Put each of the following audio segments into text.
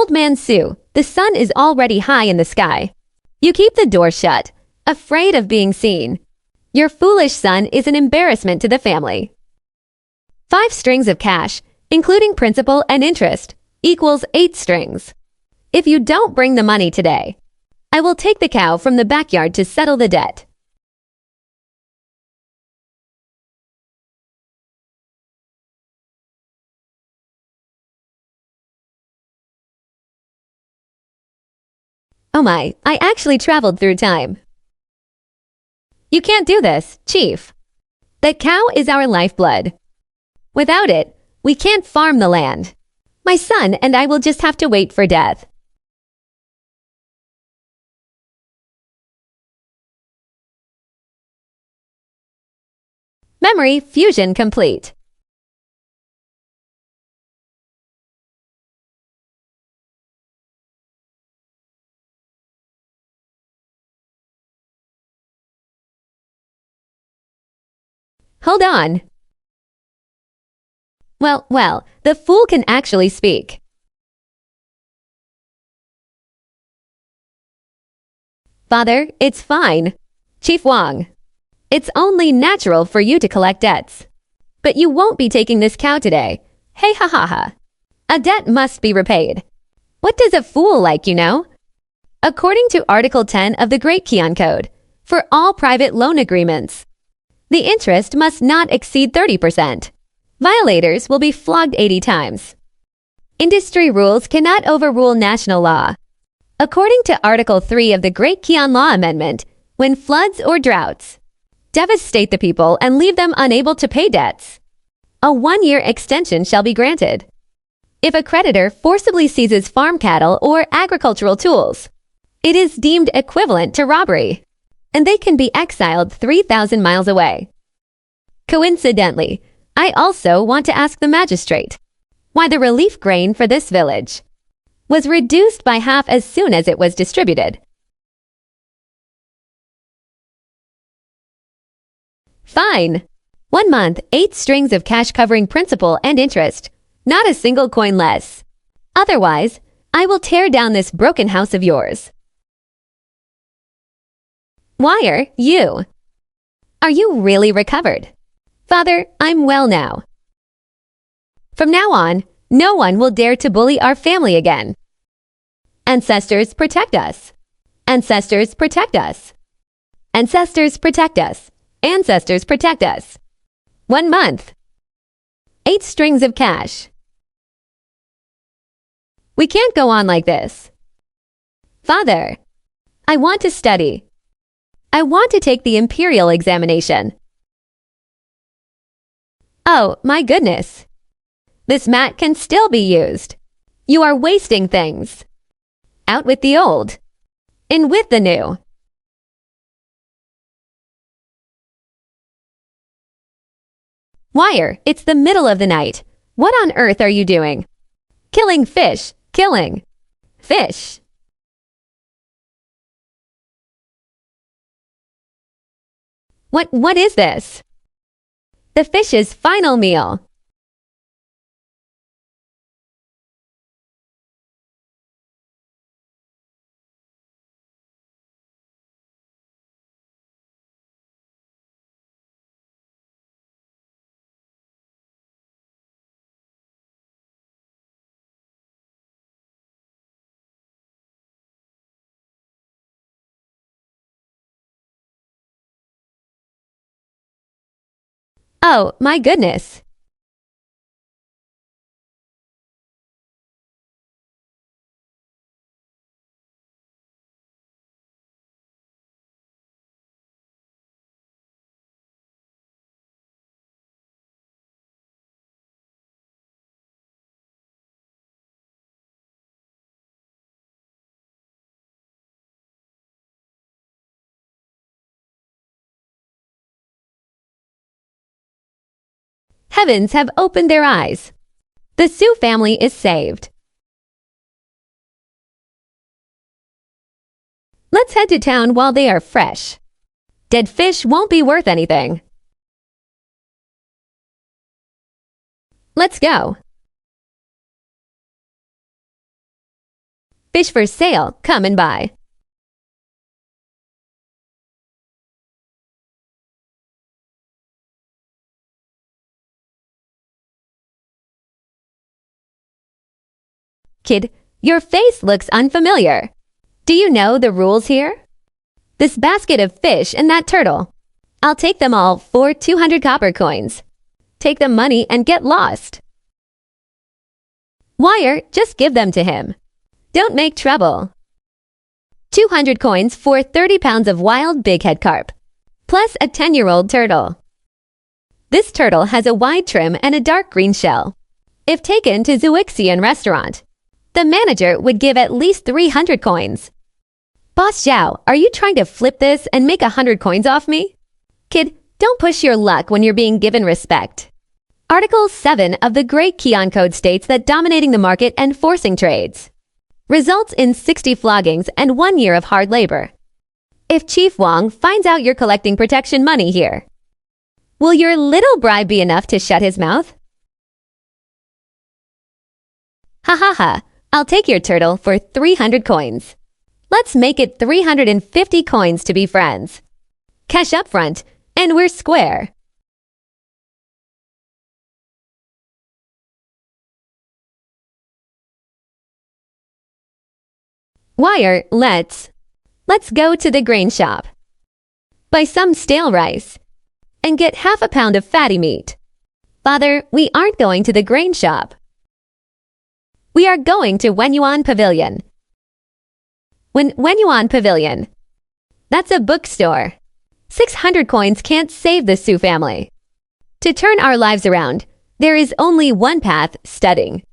Old Man Su, the sun is already high in the sky. You keep the door shut, afraid of being seen. Your foolish son is an embarrassment to the family. 5 strings of cash, including principal and interest, equals 8 strings. If you don't bring the money today, I will take the cow from the backyard to settle the debt. Oh my, I actually traveled through time. You can't do this, Chief. The cow is our lifeblood. Without it, we can't farm the land. My son and I will just have to wait for death. Memory fusion complete. Hold on. Well, the fool can actually speak. Father, it's fine. Chief Wang, it's only natural for you to collect debts. But you won't be taking this cow today. Hey ha ha ha. A debt must be repaid. What does a fool like, you know? According to Article 10 of the Great Qian Code, for all private loan agreements, the interest must not exceed 30%. Violators will be flogged 80 times. Industry rules cannot overrule national law. According to Article 3 of the Great Qian Law Amendment, when floods or droughts devastate the people and leave them unable to pay debts, a 1-year extension shall be granted. If a creditor forcibly seizes farm cattle or agricultural tools, it is deemed equivalent to robbery, and they can be exiled 3,000 miles away. Coincidentally, I also want to ask the magistrate why the relief grain for this village was reduced by half as soon as it was distributed. Fine. 1 month, 8 strings of cash covering principal and interest, not a single coin less. Otherwise, I will tear down this broken house of yours. Wire, you. Are you really recovered? Father, I'm well now. From now on, no one will dare to bully our family again. Ancestors protect us. Ancestors protect us. Ancestors protect us. Ancestors protect us. 1 month. 8 strings of cash. We can't go on like this. Father, I want to study. I want to take the imperial examination. Oh, my goodness. This mat can still be used. You are wasting things. Out with the old. In with the new. Wire, it's the middle of the night. What on earth are you doing? Killing fish. Killing fish. What is this? The fish's final meal. Oh, my goodness. Heavens have opened their eyes. The Su family is saved. Let's head to town while they are fresh. Dead fish won't be worth anything. Let's go. Fish for sale, come and buy. Kid, your face looks unfamiliar. Do you know the rules here? This basket of fish and that turtle. I'll take them all for 200 copper coins. Take the money and get lost. Wire, just give them to him. Don't make trouble. 200 coins for 30 pounds of wild bighead carp, plus a 10-year-old turtle. This turtle has a wide trim and a dark green shell. If taken to Xianxia restaurant, the manager would give at least 300 coins. Boss Zhao, are you trying to flip this and make 100 coins off me? Kid, don't push your luck when you're being given respect. Article 7 of the Great Qian Code states that dominating the market and forcing trades results in 60 floggings and 1 year of hard labor. If Chief Wang finds out you're collecting protection money here, will your little bribe be enough to shut his mouth? Ha ha ha, I'll take your turtle for 300 coins. Let's make it 350 coins to be friends. Cash up front, and we're square. Wire, let's go to the grain shop. Buy some stale rice and get half a pound of fatty meat. Father, we aren't going to the grain shop. We are going to Wenyuan Pavilion. Wenyuan Pavilion. That's a bookstore. 600 coins can't save the Su family. To turn our lives around, there is only one path, studying.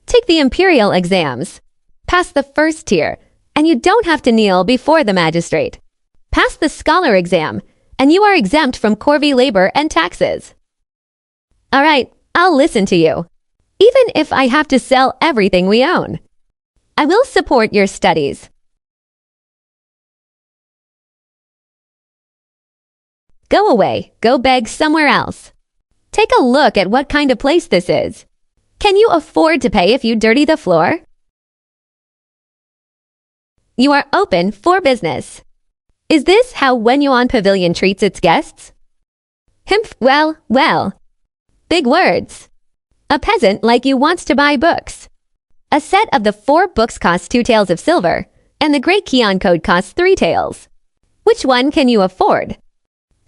Take the imperial exams. Pass the first tier, and you don't have to kneel before the magistrate. Pass the scholar exam, and you are exempt from corvée labor and taxes. All right, I'll listen to you, even if I have to sell everything we own. I will support your studies. Go away, go beg somewhere else. Take a look at what kind of place this is. Can you afford to pay if you dirty the floor? You are open for business. Is this how Wenyuan Pavilion treats its guests? Himph, well. Big words. A peasant like you wants to buy books. A set of the 4 books costs 2 taels of silver, and the Great Qian Code costs 3 taels. Which one can you afford?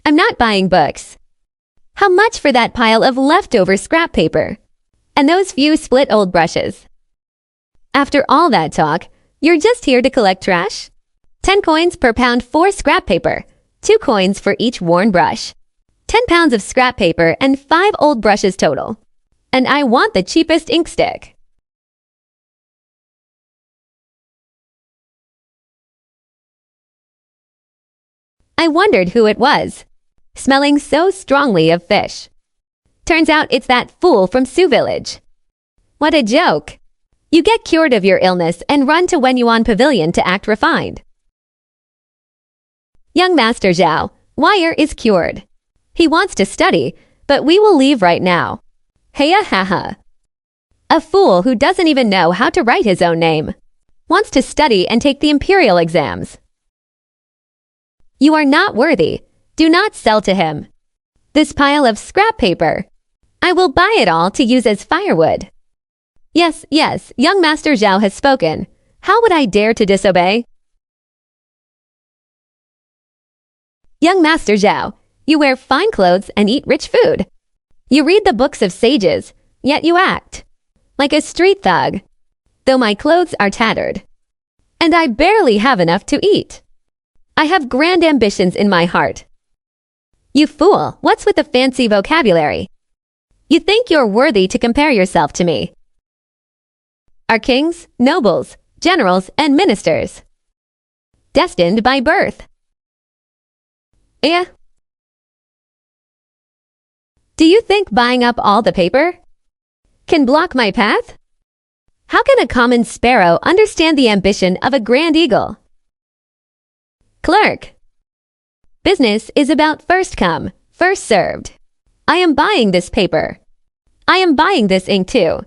I'm not buying books. How much for that pile of leftover scrap paper? And those few split old brushes? After all that talk, you're just here to collect trash? 10 coins per pound for scrap paper, 2 coins for each worn brush. 10 pounds of scrap paper and 5 old brushes total. And I want the cheapest ink stick. I wondered who it was, smelling so strongly of fish. Turns out it's that fool from Su Village. What a joke. You get cured of your illness and run to Wenyuan Pavilion to act refined. Young Master Zhao, Wire is cured. He wants to study, but we will leave right now. Heya haha. A fool who doesn't even know how to write his own name. Wants to study and take the imperial exams. You are not worthy. Do not sell to him. This pile of scrap paper. I will buy it all to use as firewood. Yes, young Master Zhao has spoken. How would I dare to disobey? Young Master Zhao, you wear fine clothes and eat rich food. You read the books of sages, yet you act like a street thug, though my clothes are tattered. And I barely have enough to eat. I have grand ambitions in my heart. You fool, what's with the fancy vocabulary? You think you're worthy to compare yourself to me. Are kings, nobles, generals, and ministers destined by birth? Do you think buying up all the paper can block my path? How can a common sparrow understand the ambition of a grand eagle? Clerk. Business is about first come, first served. I am buying this paper. I am buying this ink too.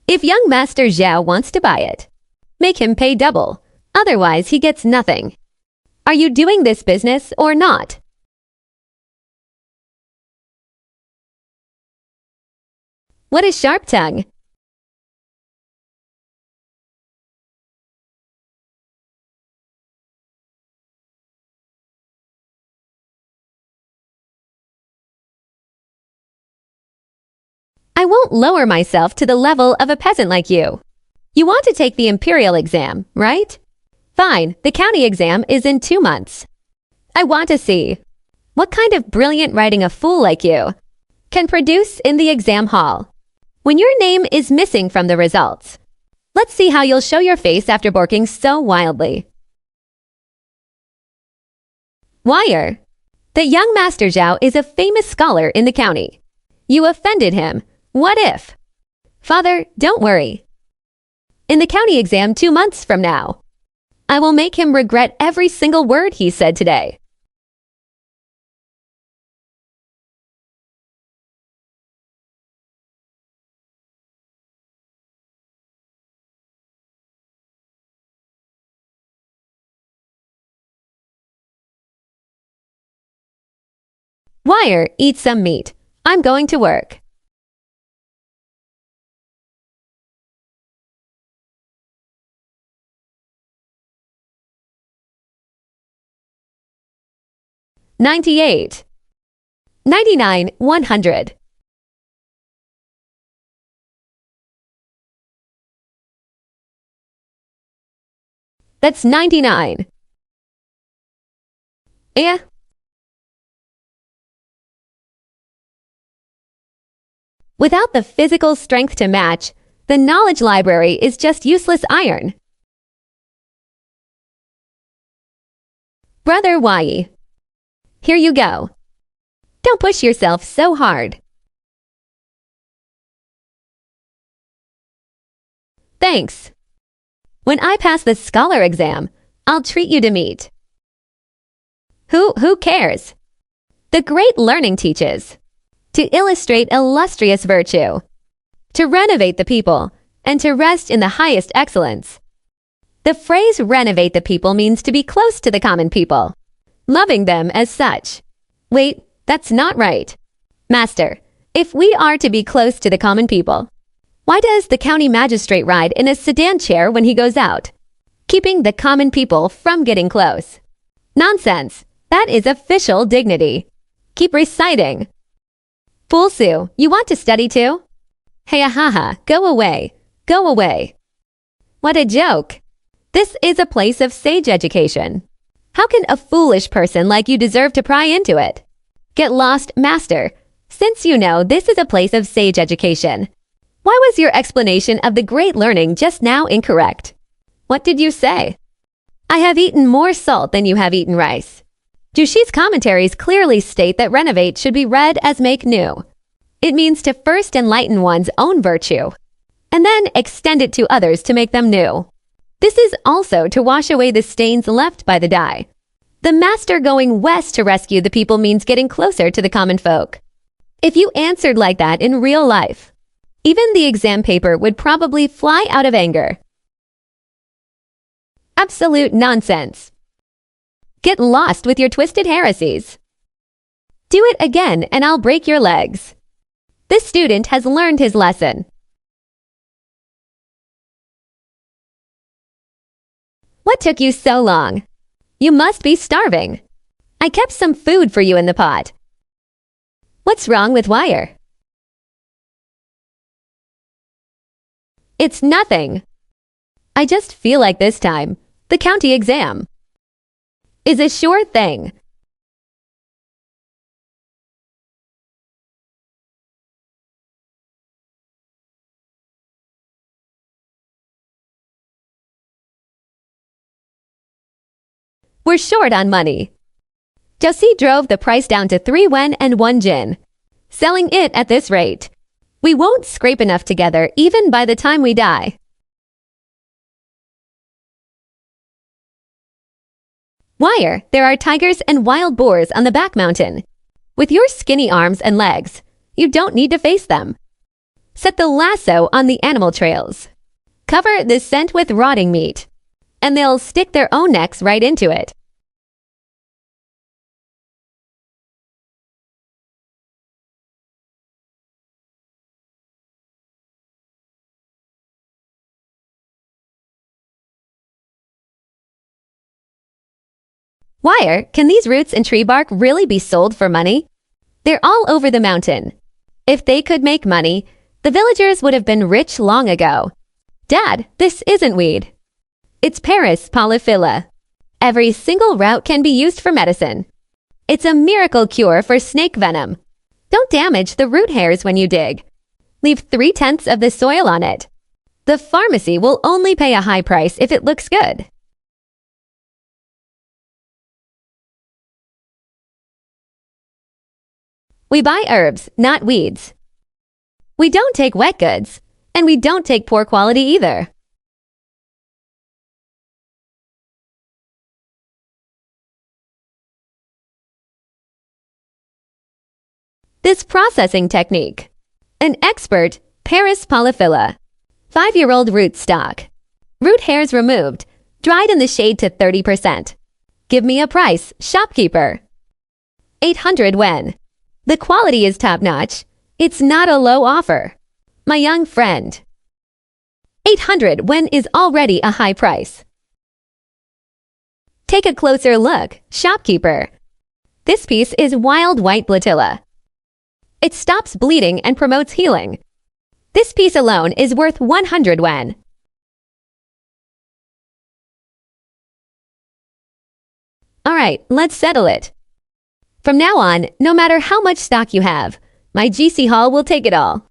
If young Master Zhao wants to buy it, Make him pay double. Otherwise, he gets nothing. Are you doing this business or not? What is sharp tongue? I won't lower myself to the level of a peasant like you. You want to take the imperial exam, right? Fine, the county exam is in 2 months. I want to see what kind of brilliant writing a fool like you can produce in the exam hall when your name is missing from the results. Let's see how you'll show your face after barking so wildly. Wire. The young Master Zhao is a famous scholar in the county. You offended him. What if? Father, don't worry. In the county exam 2 months from now, I will make him regret every single word he said today. Wire, eat some meat. I'm going to work. $98, $99, $100. That's 99. Yeah. Without the physical strength to match, the knowledge library is just useless iron. Brother Wai. Here you go. Don't push yourself so hard. Thanks. When I pass the scholar exam, I'll treat you to meat. Who cares? The great learning teaches to illustrate illustrious virtue, to renovate the people, and to rest in the highest excellence. The phrase renovate the people means to be close to the common people, loving them as such. Wait, that's not right. Master, if we are to be close to the common people, why does the county magistrate ride in a sedan chair when he goes out, keeping the common people from getting close? Nonsense. That is official dignity. Keep reciting. Fool Sue, you want to study too? Hey, ahaha, go away. Go away. What a joke. This is a place of sage education. How can a foolish person like you deserve to pry into it? Get lost, master. Since you know this is a place of sage education, why was your explanation of the great learning just now incorrect? What did you say? I have eaten more salt than you have eaten rice. Jushi's commentaries clearly state that renovate should be read as make new. It means to first enlighten one's own virtue, and then extend it to others to make them new. This is also to wash away the stains left by the dye. The master going west to rescue the people means getting closer to the common folk. If you answered like that in real life, even the exam paper would probably fly out of anger. Absolute nonsense. Get lost with your twisted heresies. Do it again and I'll break your legs. This student has learned his lesson. What took you so long? You must be starving. I kept some food for you in the pot. What's wrong with Wire? It's nothing. I just feel like this time, the county exam is a sure thing. We're short on money. Josie drove the price down to 3 wen and 1 jin, selling it at this rate. We won't scrape enough together even by the time we die. Wire, there are tigers and wild boars on the back mountain. With your skinny arms and legs, you don't need to face them. Set the lasso on the animal trails. Cover the scent with rotting meat, and they'll stick their own necks right into it. Wire, can these roots and tree bark really be sold for money? They're all over the mountain. If they could make money, the villagers would have been rich long ago. Dad, this isn't weed. It's Paris polyphylla. Every single root can be used for medicine. It's a miracle cure for snake venom. Don't damage the root hairs when you dig. Leave 3/10 of the soil on it. The pharmacy will only pay a high price if it looks good. We buy herbs, not weeds. We don't take wet goods, and we don't take poor quality either. This processing technique. An expert, Paris polyphylla. 5-year-old root stock. Root hairs removed, dried in the shade to 30%. Give me a price, shopkeeper. 800 yen. The quality is top-notch. It's not a low offer. My young friend. 800 yen is already a high price. Take a closer look, shopkeeper. This piece is wild white blatilla. It stops bleeding and promotes healing. This piece alone is worth 100 yen. Alright, let's settle it. From now on, no matter how much stock you have, my GC Hall will take it all.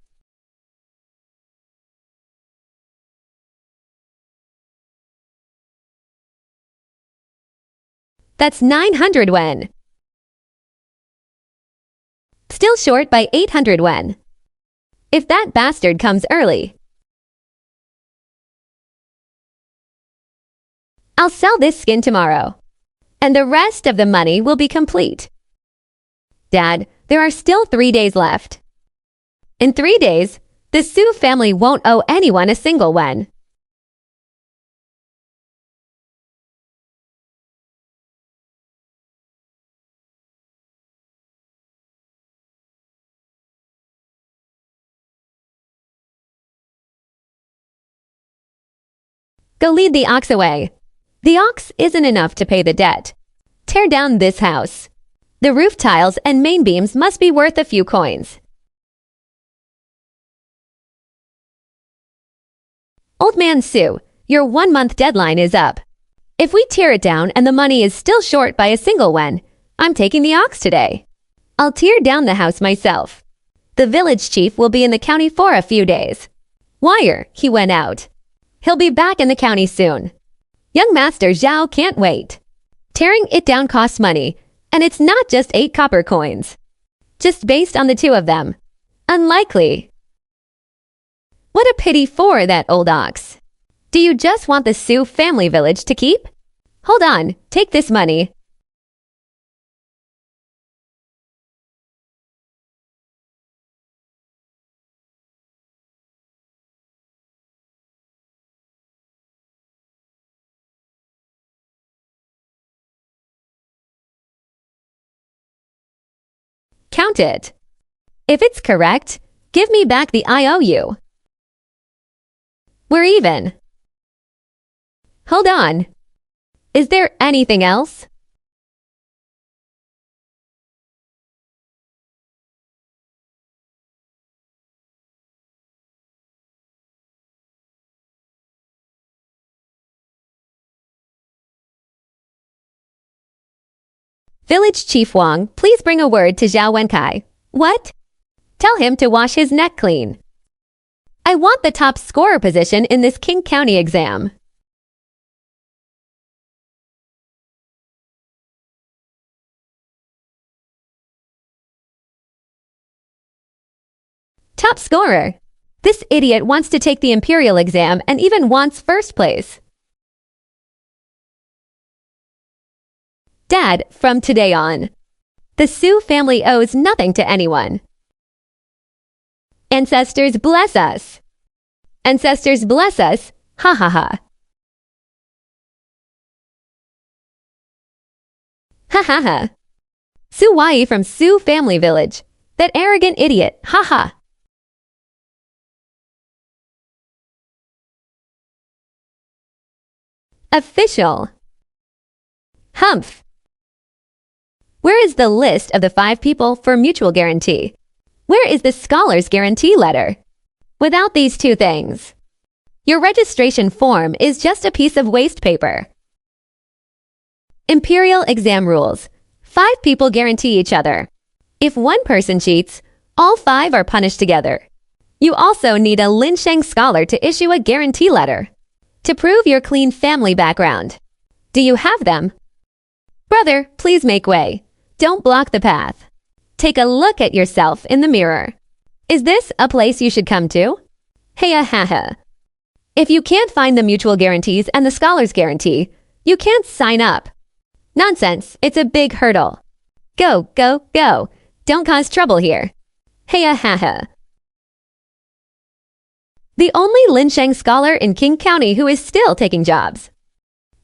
That's 900 yen. Still short by 800 yen. If that bastard comes early, I'll sell this skin tomorrow, and the rest of the money will be complete. Dad, there are still 3 days left. In 3 days, the Su family won't owe anyone a single yen. Go lead the ox away. The ox isn't enough to pay the debt. Tear down this house. The roof tiles and main beams must be worth a few coins. Old Man Su, your 1-month deadline is up. If we tear it down and the money is still short by a single yen, I'm taking the ox today. I'll tear down the house myself. The village chief will be in the county for a few days. Wire, he went out. He'll be back in the county soon. Young Master Zhao can't wait. Tearing it down costs money, and it's not just 8 copper coins. Just based on the 2 of them. Unlikely. What a pity for that old ox. Do you just want the Su family village to keep? Hold on, take this money. Count it. If it's correct, give me back the IOU. We're even. Hold on. Is there anything else? Village Chief Wang, please bring a word to Zhao Wenkai. What? Tell him to wash his neck clean. I want the top scorer position in this King County exam. Top scorer. This idiot wants to take the Imperial exam and even wants first place. Dad, from today on, the Su family owes nothing to anyone. Ancestors bless us. Ancestors bless us. Ha ha ha. Ha ha ha. Su Wai from Su Family Village. That arrogant idiot. Ha ha. Official. Humph. Where is the list of the 5 people for mutual guarantee? Where is the scholar's guarantee letter? Without these 2 things, your registration form is just a piece of waste paper. Imperial exam rules. 5 people guarantee each other. If one person cheats, all 5 are punished together. You also need a Linsheng scholar to issue a guarantee letter to prove your clean family background. Do you have them? Brother, please make way. Don't block the path. Take a look at yourself in the mirror. Is this a place you should come to? Heya ha ha. If you can't find the mutual guarantees and the scholar's guarantee, you can't sign up. Nonsense, it's a big hurdle. Go, go, go. Don't cause trouble here. Heya ha ha. The only Linsheng scholar in King County who is still taking jobs.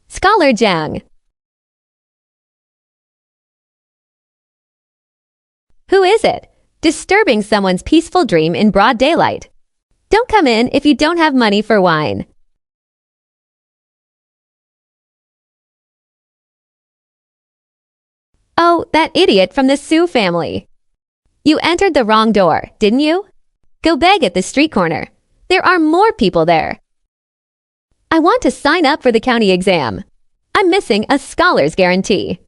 Scholar Jiang. Who is it? Disturbing someone's peaceful dream in broad daylight. Don't come in if you don't have money for wine. Oh, that idiot from the Su family. You entered the wrong door, didn't you? Go beg at the street corner. There are more people there. I want to sign up for the county exam. I'm missing a scholar's guarantee.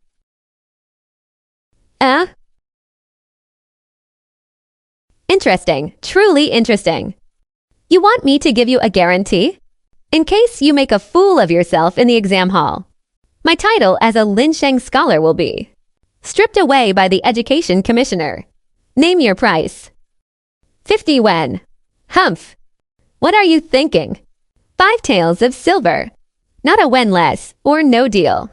Interesting, truly interesting. You want me to give you a guarantee? In case you make a fool of yourself in the exam hall. My title as a Linsheng scholar will be stripped away by the Education Commissioner. Name your price. 50 wen. Humph. What are you thinking? 5 taels of silver. Not a wen less, or no deal.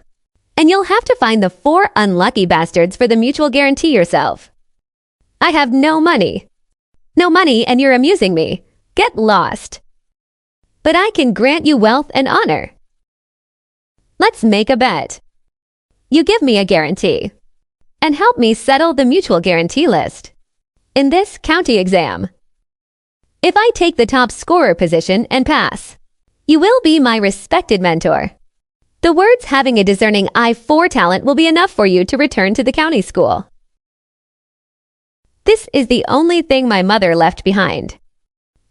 And you'll have to find the 4 unlucky bastards for the mutual guarantee yourself. I have no money. No money and you're amusing me. Get lost. But I can grant you wealth and honor. Let's make a bet. You give me a guarantee. And help me settle the mutual guarantee list. In this county exam. If I take the top scorer position and pass, you will be my respected mentor. The words having a discerning eye for talent will be enough for you to return to the county school. This is the only thing my mother left behind.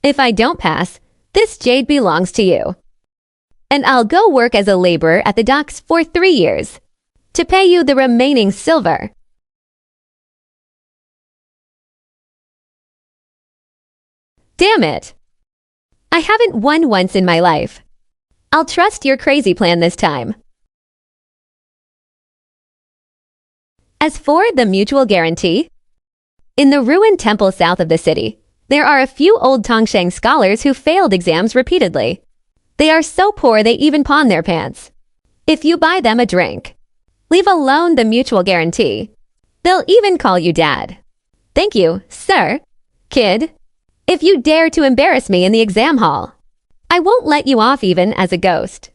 If I don't pass, this jade belongs to you. And I'll go work as a laborer at the docks for 3 years to pay you the remaining silver. Damn it! I haven't won once in my life. I'll trust your crazy plan this time. As for the mutual guarantee, in the ruined temple south of the city, there are a few old Tongsheng scholars who failed exams repeatedly. They are so poor they even pawn their pants. If you buy them a drink, leave alone the mutual guarantee, they'll even call you dad. Thank you, sir. Kid, if you dare to embarrass me in the exam hall, I won't let you off even as a ghost.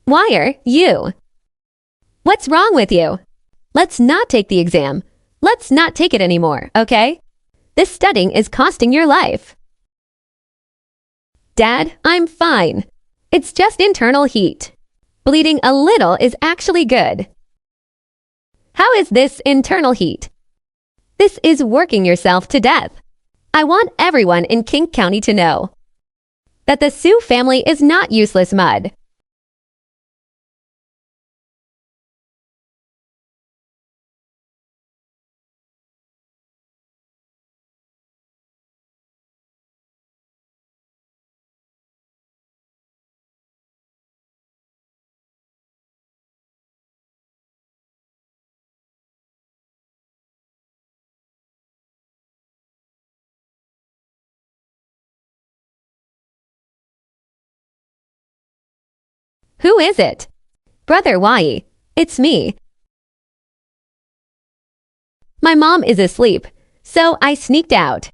Why are you? What's wrong with you? Let's not take the exam. Let's not take it anymore, okay? This studying is costing your life. Dad, I'm fine. It's just internal heat. Bleeding a little is actually good. How is this internal heat? This is working yourself to death. I want everyone in King County to know that the Su family is not useless mud. Who is it? Brother Wai. It's me. My mom is asleep, so I sneaked out.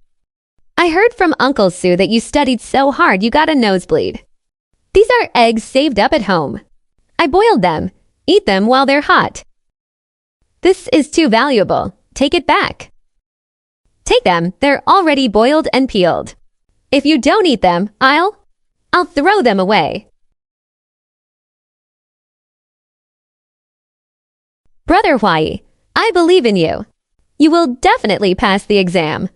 I heard from Uncle Sue that you studied so hard you got a nosebleed. These are eggs saved up at home. I boiled them. Eat them while they're hot. This is too valuable. Take it back. Take them. They're already boiled and peeled. If you don't eat them, I'll throw them away. Brother Huai, I believe in you. You will definitely pass the exam.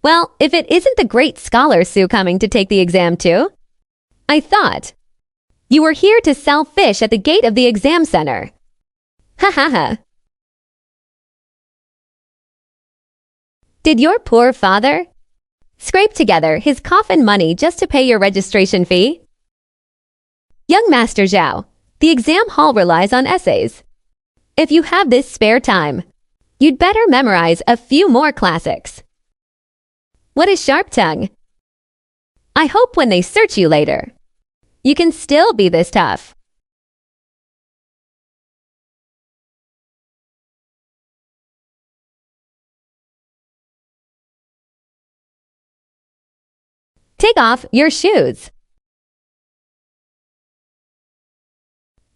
Well, if it isn't the great scholar Sue coming to take the exam too? I thought you were here to sell fish at the gate of the exam center. Ha ha ha. Did your poor father scrape together his coffin money just to pay your registration fee? Young Master Zhao, the exam hall relies on essays. If you have this spare time, you'd better memorize a few more classics. What is sharp tongue? I hope when they search you later, you can still be this tough. Take off your shoes.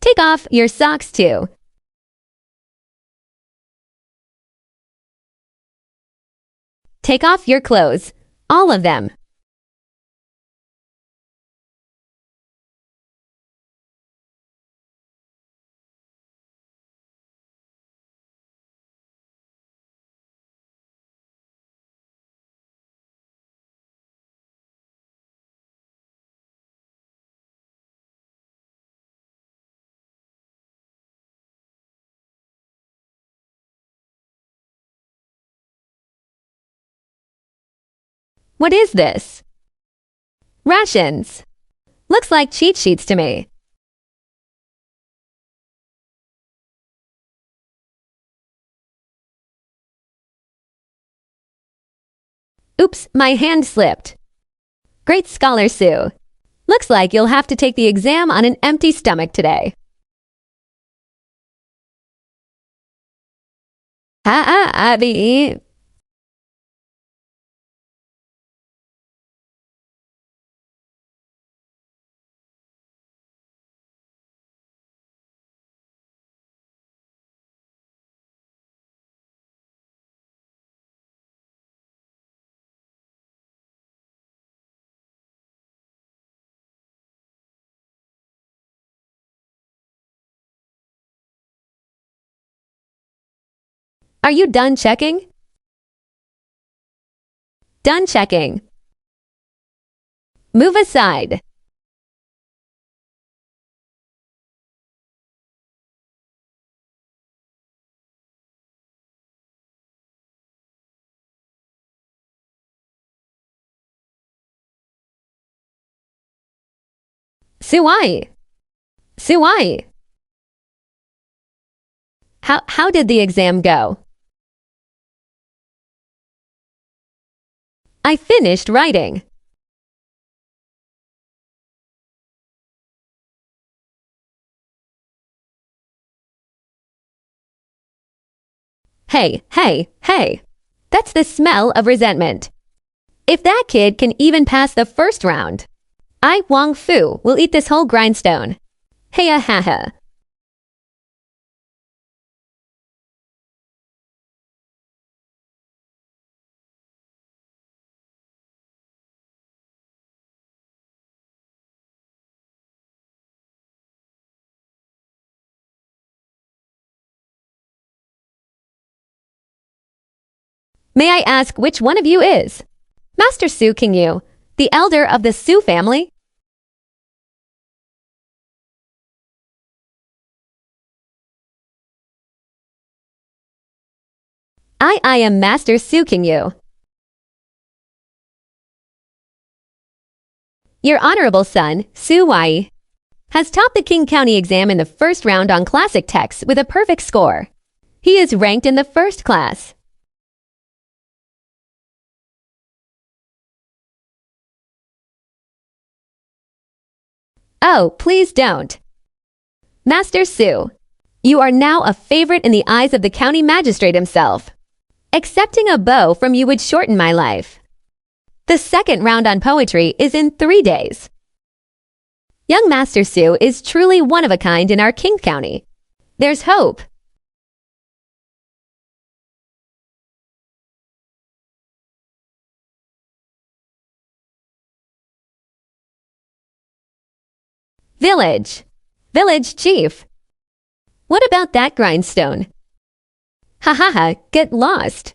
Take off your socks too. Take off your clothes, all of them. What is this? Rations. Looks like cheat sheets to me. Oops, my hand slipped. Great Scholar Sue. Looks like you'll have to take the exam on an empty stomach today. Abby. Are you done checking? Done checking. Move aside. Suai. Suai. How did the exam go? I finished writing. Hey, hey, hey. That's the smell of resentment. If that kid can even pass the first round, I, Wang Fu, will eat this whole grindstone. Hey ha ha. May I ask which one of you is? Master Su King Yu, the elder of the Su family? I am Master Su King Yu. Your honorable son, Su Wai, has topped the King County exam in the first round on classic texts with a perfect score. He is ranked in the first class. Oh, please don't. Master Su, you are now a favorite in the eyes of the county magistrate himself. Accepting a bow from you would shorten my life. The second round on poetry is in 3 days. Young Master Su is truly one of a kind in our King County. There's hope. Village chief. What about that grindstone? Ha ha ha, get lost.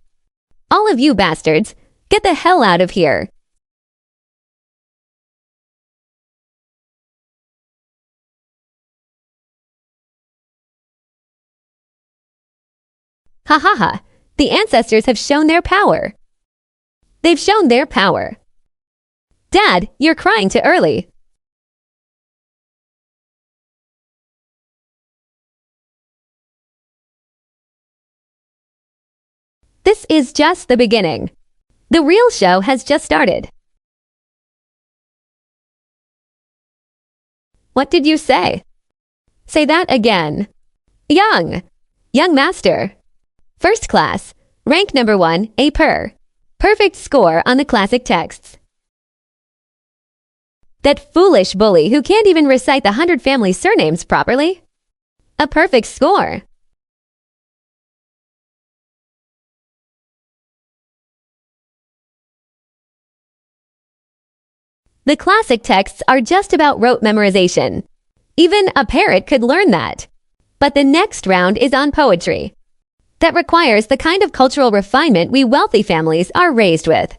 All of you bastards, get the hell out of here. Ha ha ha, the ancestors have shown their power. They've shown their power. Dad, you're crying too early. This is just the beginning. The real show has just started. What did you say? Say that again. Young master. First class, rank number 1, A per. Perfect score on the classic texts. That foolish bully who can't even recite the 100 family surnames properly. A perfect score. The classic texts are just about rote memorization. Even a parrot could learn that. But the next round is on poetry. That requires the kind of cultural refinement we wealthy families are raised with.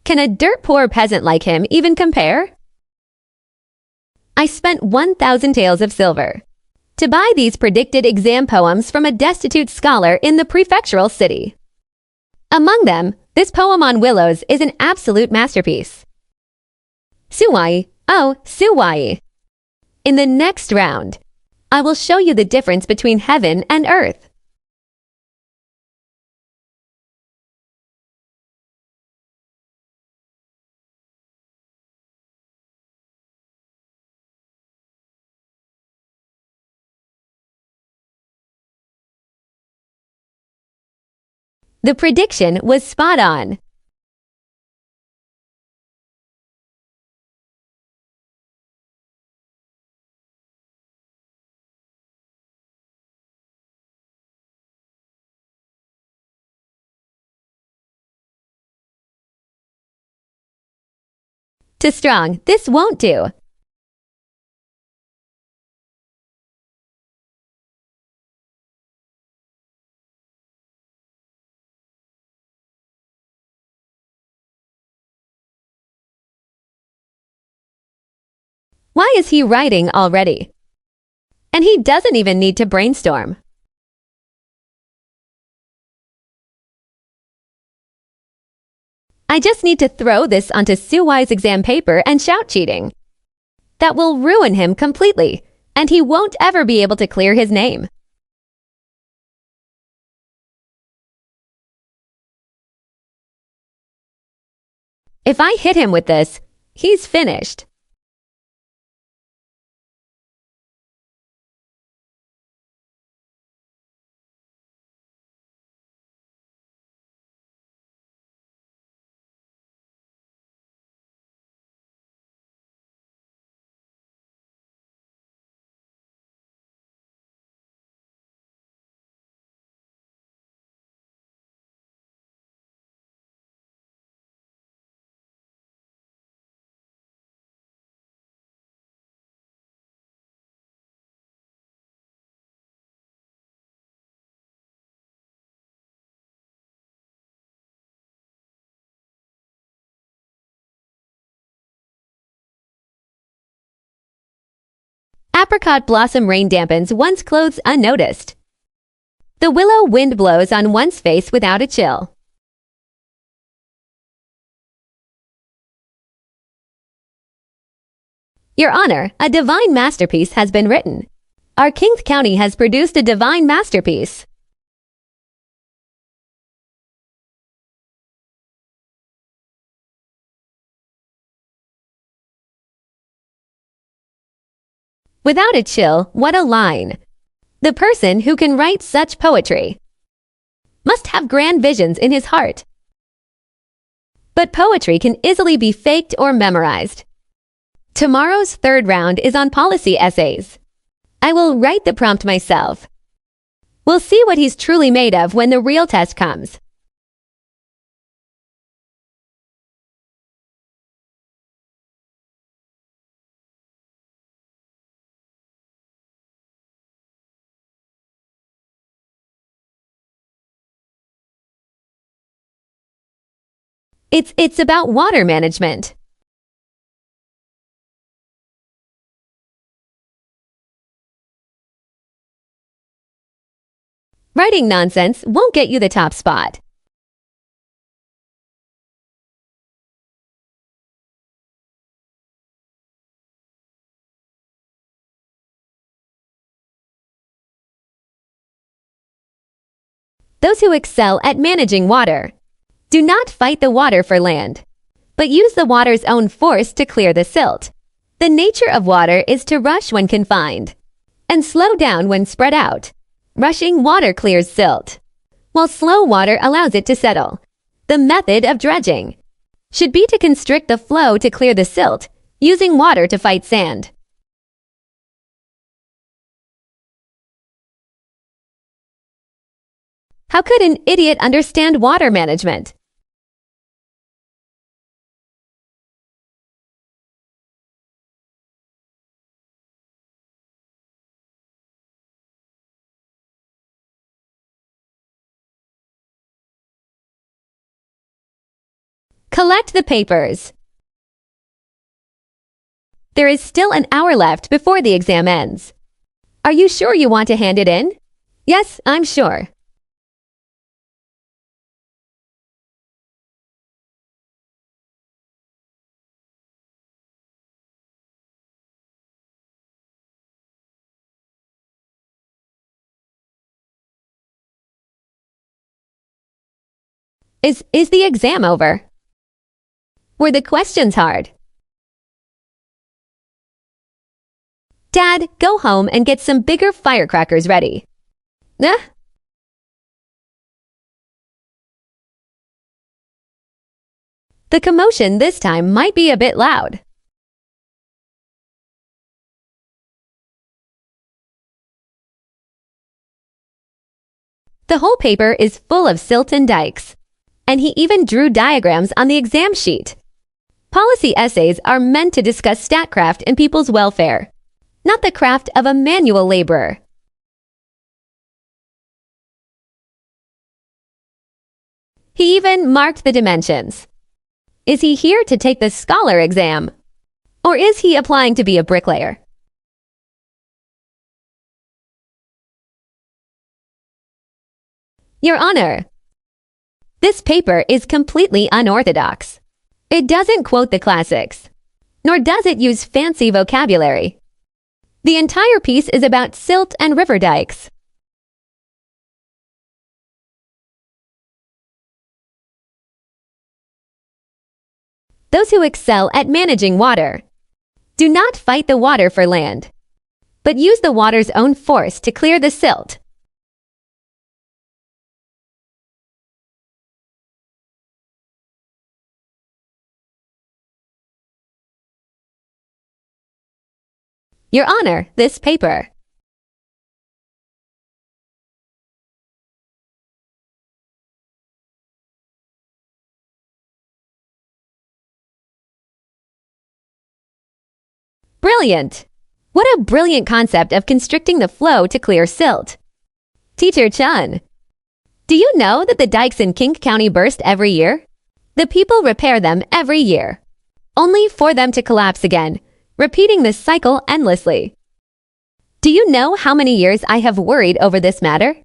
Can a dirt-poor peasant like him even compare? I spent 1,000 taels of silver to buy these predicted exam poems from a destitute scholar in the prefectural city. Among them, this poem on willows is an absolute masterpiece. Suwai, oh, Suwai. In the next round, I will show you the difference between heaven and earth. The prediction was spot on. Too strong, this won't do. Why is he writing already? And he doesn't even need to brainstorm. I just need to throw this onto Suwai's exam paper and shout cheating. That will ruin him completely, and he won't ever be able to clear his name. If I hit him with this, he's finished. Apricot blossom rain dampens one's clothes unnoticed. The willow wind blows on one's face without a chill. Your Honor, a divine masterpiece has been written. Our King's County has produced a divine masterpiece. Without a chill, what a line. The person who can write such poetry must have grand visions in his heart. But poetry can easily be faked or memorized. Tomorrow's third round is on policy essays. I will write the prompt myself. We'll see what he's truly made of when the real test comes. It's about water management. Writing nonsense won't get you the top spot. Those who excel at managing water do not fight the water for land, but use the water's own force to clear the silt. The nature of water is to rush when confined and slow down when spread out. Rushing water clears silt, while slow water allows it to settle. The method of dredging should be to constrict the flow to clear the silt, using water to fight sand. How could an idiot understand water management? Collect the papers. There is still an hour left before the exam ends. Are you sure you want to hand it in? Yes, I'm sure. Is the exam over? Were the questions hard? Dad, go home and get some bigger firecrackers ready. Nah. The commotion this time might be a bit loud. The whole paper is full of silt and dikes, and he even drew diagrams on the exam sheet. Policy essays are meant to discuss statcraft and people's welfare, not the craft of a manual laborer. He even marked the dimensions. Is he here to take the scholar exam? Or is he applying to be a bricklayer? Your Honor, this paper is completely unorthodox. It doesn't quote the classics, nor does it use fancy vocabulary. The entire piece is about silt and river dikes. Those who excel at managing water do not fight the water for land, but use the water's own force to clear the silt. Your Honor, this paper. Brilliant! What a brilliant concept of constricting the flow to clear silt. Teacher Chun, do you know that the dikes in King County burst every year? The people repair them every year, only for them to collapse again, repeating this cycle endlessly. Do you know how many years I have worried over this matter?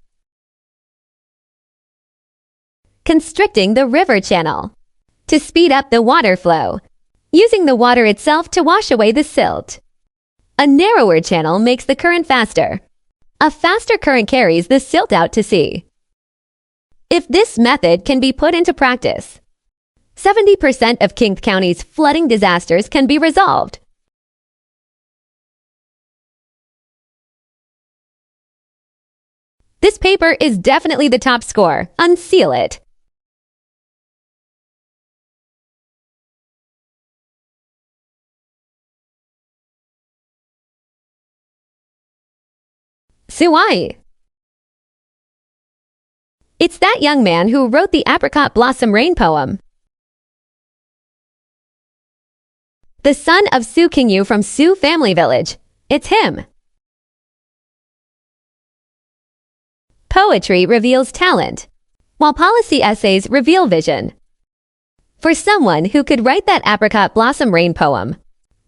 Constricting the river channel to speed up the water flow, using the water itself to wash away the silt. A narrower channel makes the current faster. A faster current carries the silt out to sea. If this method can be put into practice, 70% of King County's flooding disasters can be resolved. This paper is definitely the top score. Unseal it. Suwai. It's that young man who wrote the Apricot Blossom Rain poem. The son of Su Qingyu from Su family village. It's him. Poetry reveals talent, while policy essays reveal vision. For someone who could write that Apricot Blossom Rain poem,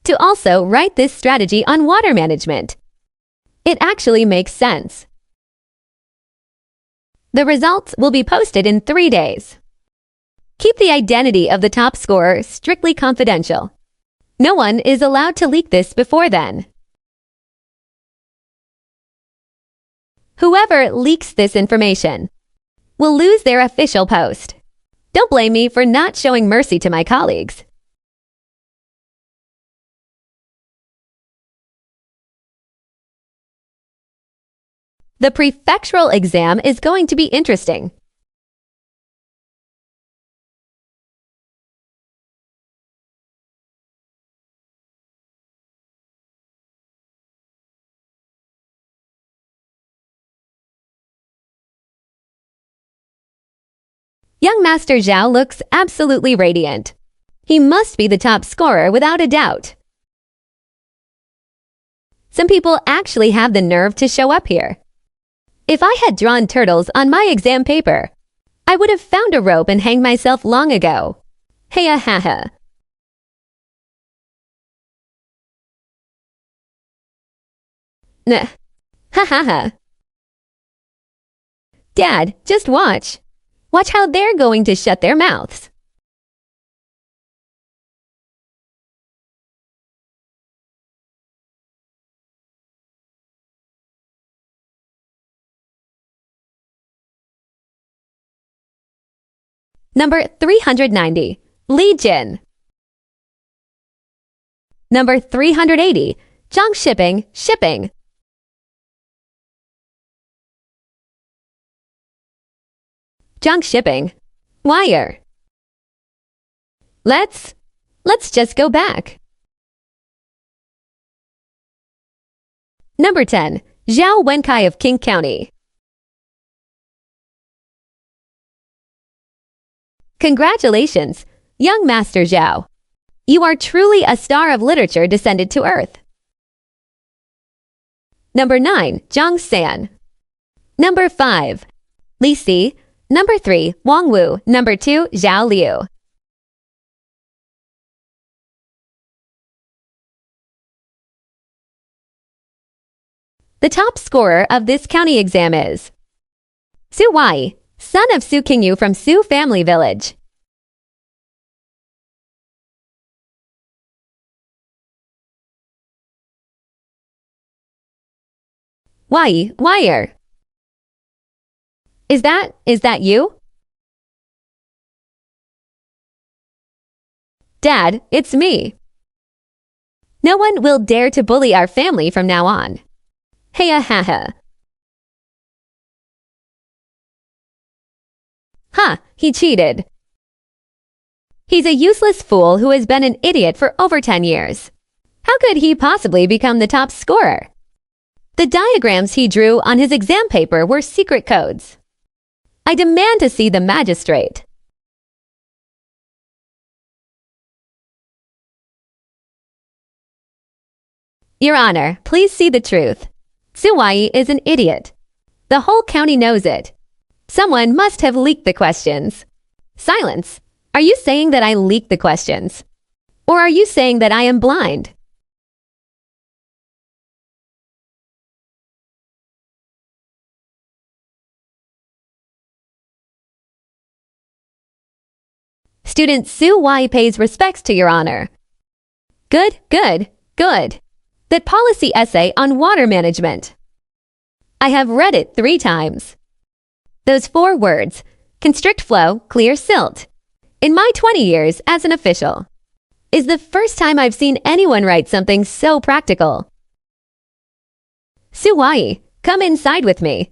to also write this strategy on water management, it actually makes sense. The results will be posted in 3 days. Keep the identity of the top scorer strictly confidential. No one is allowed to leak this before then. Whoever leaks this information will lose their official post. Don't blame me for not showing mercy to my colleagues. The prefectural exam is going to be interesting. Young Master Zhao looks absolutely radiant. He must be the top scorer without a doubt. Some people actually have the nerve to show up here. If I had drawn turtles on my exam paper, I would have found a rope and hanged myself long ago. Heya haha. Nah. Ha ha ha. Dad, just watch. Watch how they're going to shut their mouths. Number 390, Li Jin. Number 380, Zhang Shipping. Zhang Shipping. Wire. Let's just go back. Number 10, Zhao Wenkai of King County. Congratulations, young Master Zhao. You are truly a star of literature descended to Earth. Number 9, Zhang San. Number 5, Li Si. Number 3, Wang Wu. Number 2, Zhao Liu. The top scorer of this county exam is Su Wai, son of Su Qingyu from Su family village. Wire. Is that you? Dad, it's me. No one will dare to bully our family from now on. Heya haha. Ha, he cheated. He's a useless fool who has been an idiot for over 10 years. How could he possibly become the top scorer? The diagrams he drew on his exam paper were secret codes. I demand to see the magistrate. Your Honor, please see the truth. Suwai is an idiot. The whole county knows it. Someone must have leaked the questions. Silence. Are you saying that I leaked the questions? Or are you saying that I am blind? Student Su Wai pays respects to Your Honor. Good. That policy essay on water management. I have read it 3 times. Those 4 words, constrict flow, clear silt, in my 20 years as an official, is the first time I've seen anyone write something so practical. Suwai, come inside with me.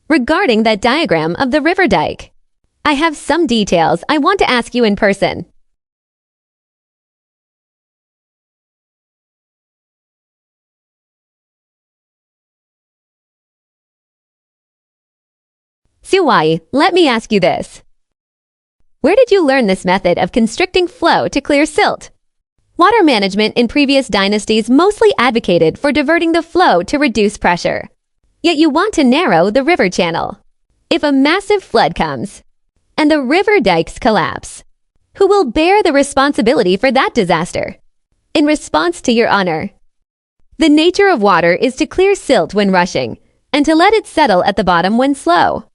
Regarding that diagram of the river dike, I have some details I want to ask you in person. Suwai, let me ask you this. Where did you learn this method of constricting flow to clear silt? Water management in previous dynasties mostly advocated for diverting the flow to reduce pressure. Yet you want to narrow the river channel. If a massive flood comes and the river dikes collapse, who will bear the responsibility for that disaster? In response to your honor, the nature of water is to clear silt when rushing and to let it settle at the bottom when slow.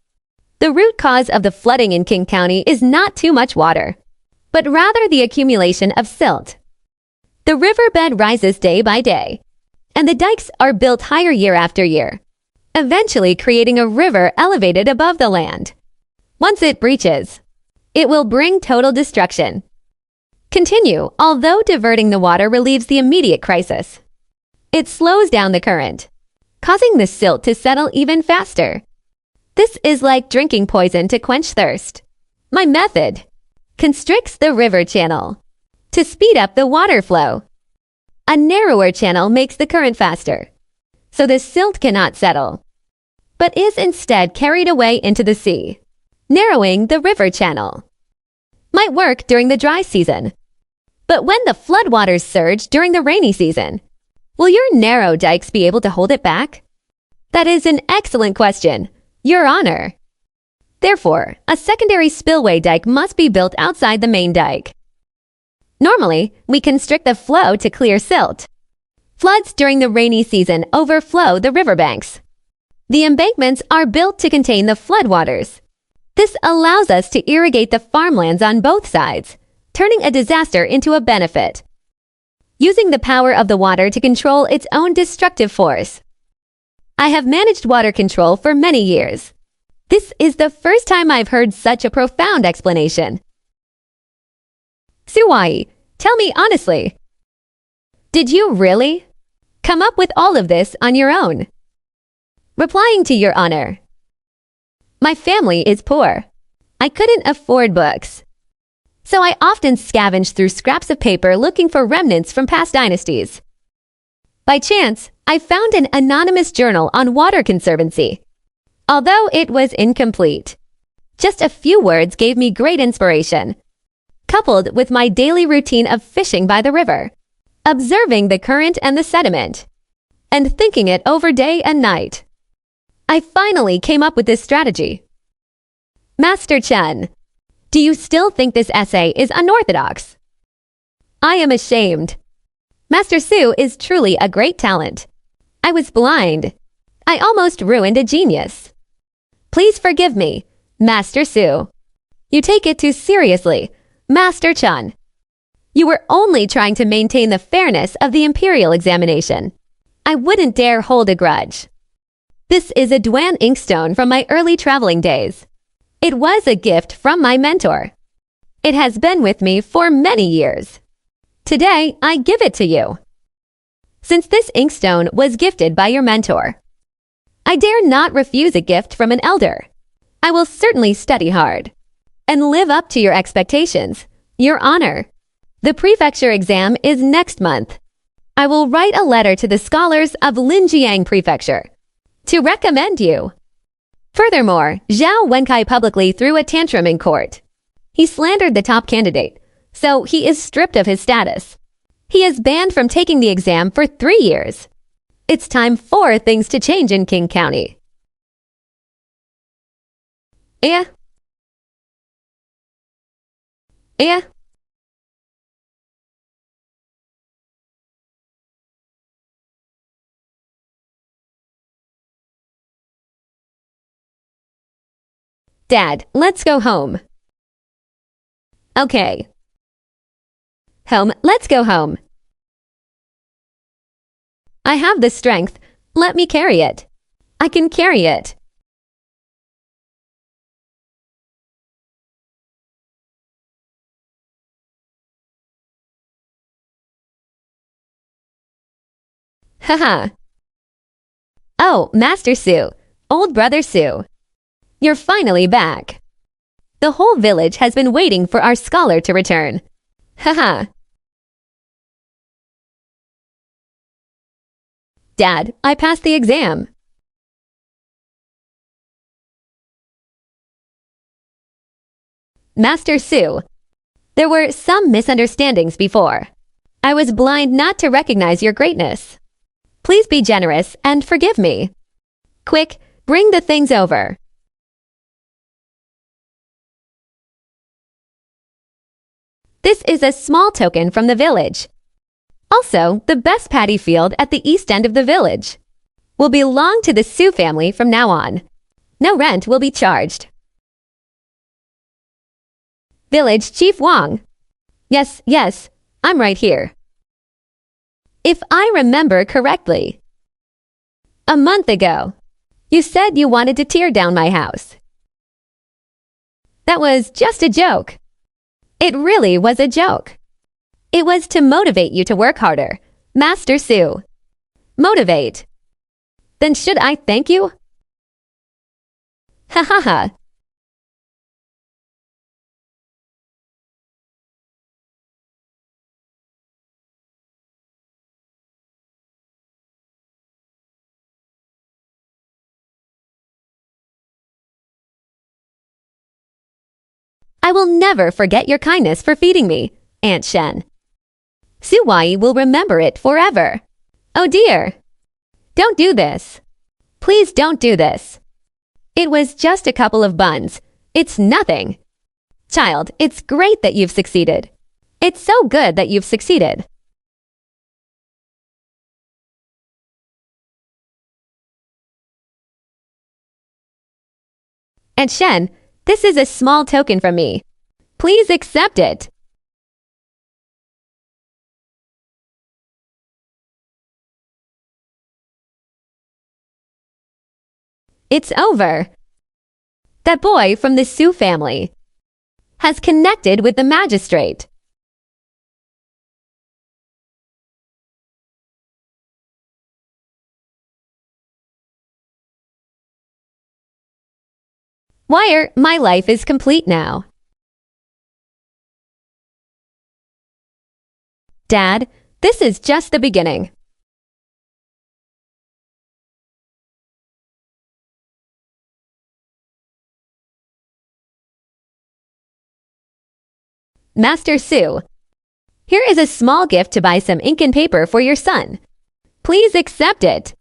The root cause of the flooding in King County is not too much water, but rather the accumulation of silt. The riverbed rises day by day, and the dikes are built higher year after year, eventually creating a river elevated above the land. Once it breaches, it will bring total destruction. Continue, although diverting the water relieves the immediate crisis. It slows down the current, causing the silt to settle even faster. This is like drinking poison to quench thirst. My method constricts the river channel to speed up the water flow. A narrower channel makes the current faster, so the silt cannot settle, but is instead carried away into the sea, narrowing the river channel. Might work during the dry season, but when the floodwaters surge during the rainy season, will your narrow dikes be able to hold it back? That is an excellent question, Your Honor. Therefore, a secondary spillway dike must be built outside the main dike. Normally, we constrict the flow to clear silt. Floods during the rainy season overflow the riverbanks. The embankments are built to contain the floodwaters. This allows us to irrigate the farmlands on both sides, turning a disaster into a benefit, using the power of the water to control its own destructive force. I have managed water control for many years. This is the first time I've heard such a profound explanation. Suwai, tell me honestly, did you really come up with all of this on your own? Replying to Your Honor, my family is poor. I couldn't afford books, so I often scavenged through scraps of paper looking for remnants from past dynasties. By chance, I found an anonymous journal on water conservancy. Although it was incomplete, just a few words gave me great inspiration. Coupled with my daily routine of fishing by the river, observing the current and the sediment, and thinking it over day and night, I finally came up with this strategy. Master Chen, do you still think this essay is unorthodox? I am ashamed. Master Su is truly a great talent. I was blind. I almost ruined a genius. Please forgive me, Master Su. You take it too seriously, Master Chen. You were only trying to maintain the fairness of the imperial examination. I wouldn't dare hold a grudge. This is a Duan inkstone from my early traveling days. It was a gift from my mentor. It has been with me for many years. Today, I give it to you. Since this inkstone was gifted by your mentor, I dare not refuse a gift from an elder. I will certainly study hard and live up to your expectations, Your Honor. The prefecture exam is next month. I will write a letter to the scholars of Linjiang Prefecture to recommend you. Furthermore, Zhao Wenkai publicly threw a tantrum in court. He slandered the top candidate, so he is stripped of his status. He is banned from taking the exam for 3 years. It's time for things to change in King County. Dad, let's go home. Okay. Home, let's go home. I have the strength. Let me carry it. I can carry it. Haha. Oh, Master Su, old brother Su. You're finally back. The whole village has been waiting for our scholar to return. Haha. Dad, I passed the exam. Master Su, there were some misunderstandings before. I was blind not to recognize your greatness. Please be generous and forgive me. Quick, bring the things over. This is a small token from the village. Also, the best paddy field at the east end of the village will belong to the Su family from now on. No rent will be charged. Village Chief Wang. Yes, I'm right here. If I remember correctly, a month ago, you said you wanted to tear down my house. That was just a joke. It really was a joke. It was to motivate you to work harder. Master Su. Motivate. Then should I thank you? Ha ha ha. I will never forget your kindness for feeding me, Aunt Shen. Su Wai will remember it forever. Oh dear. Don't do this. Please don't do this. It was just a couple of buns. It's nothing. Child, it's great that you've succeeded. It's so good that you've succeeded. And Shen, this is a small token from me. Please accept it. It's over. That boy from the Su family has connected with the magistrate. Wire, my life is complete now. Dad, this is just the beginning. Master Su, here is a small gift to buy some ink and paper for your son. Please accept it.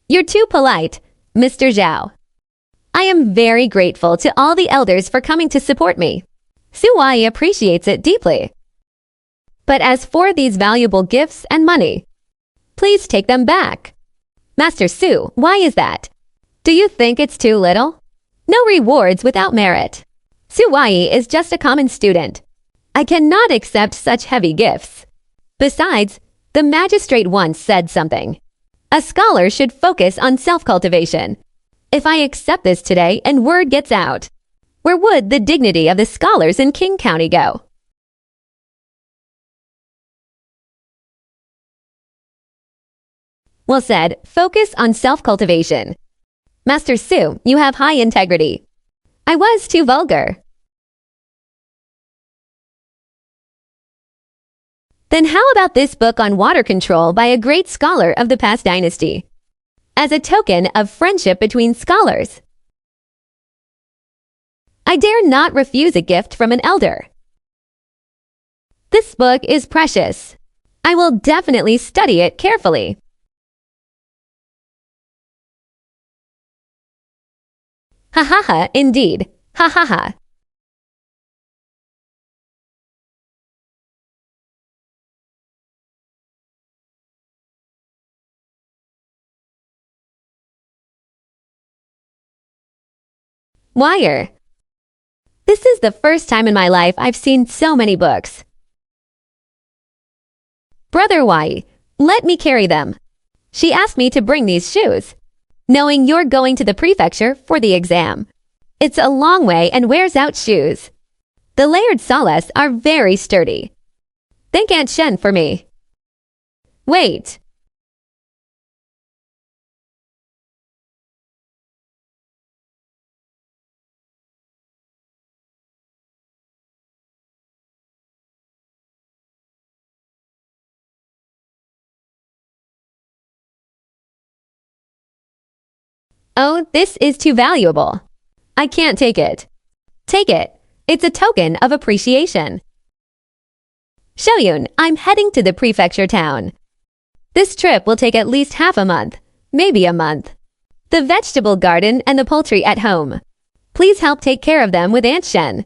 You're too polite, Mr. Zhao. I am very grateful to all the elders for coming to support me. Su Wai appreciates it deeply. But as for these valuable gifts and money, please take them back. Master Su, why is that? Do you think it's too little? No rewards without merit. Su Wai is just a common student. I cannot accept such heavy gifts. Besides, the magistrate once said something. A scholar should focus on self-cultivation. If I accept this today and word gets out, where would the dignity of the scholars in King County go? Well said, focus on self-cultivation. Master Su, you have high integrity. I was too vulgar. Then how about this book on water control by a great scholar of the past dynasty? As a token of friendship between scholars. I dare not refuse a gift from an elder. This book is precious. I will definitely study it carefully. Ha ha ha, indeed. Ha ha ha. Wire. This is the first time in my life I've seen so many books. Brother Wai, let me carry them. She asked me to bring these shoes, knowing you're going to the prefecture for the exam. It's a long way and wears out shoes. The layered soles are very sturdy. Thank Aunt Shen for me. Wait. Oh, this is too valuable. I can't take it. Take it. It's a token of appreciation. Xiaoyun, I'm heading to the prefecture town. This trip will take at least half a month, maybe a month. The vegetable garden and the poultry at home. Please help take care of them with Aunt Shen.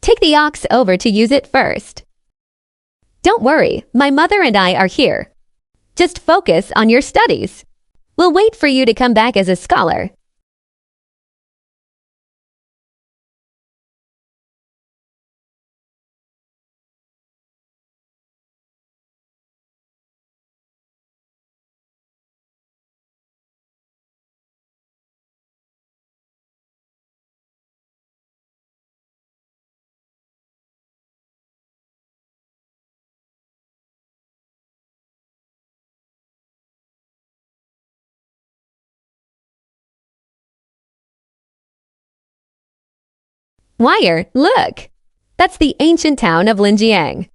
Take the ox over to use it first. Don't worry, my mother and I are here. Just focus on your studies. We'll wait for you to come back as a scholar. Wire, look! That's the ancient town of Linjiang.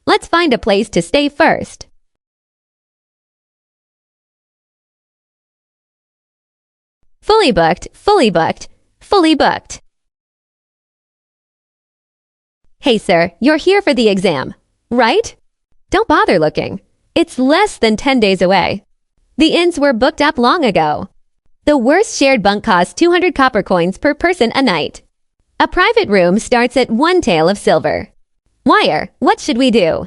Let's find a place to stay first. Fully booked, fully booked, fully booked. Hey sir, you're here for the exam, right? Don't bother looking. It's less than 10 days away. The inns were booked up long ago. The worst shared bunk costs 200 copper coins per person a night. A private room starts at 1 tael of silver. Wire, what should we do?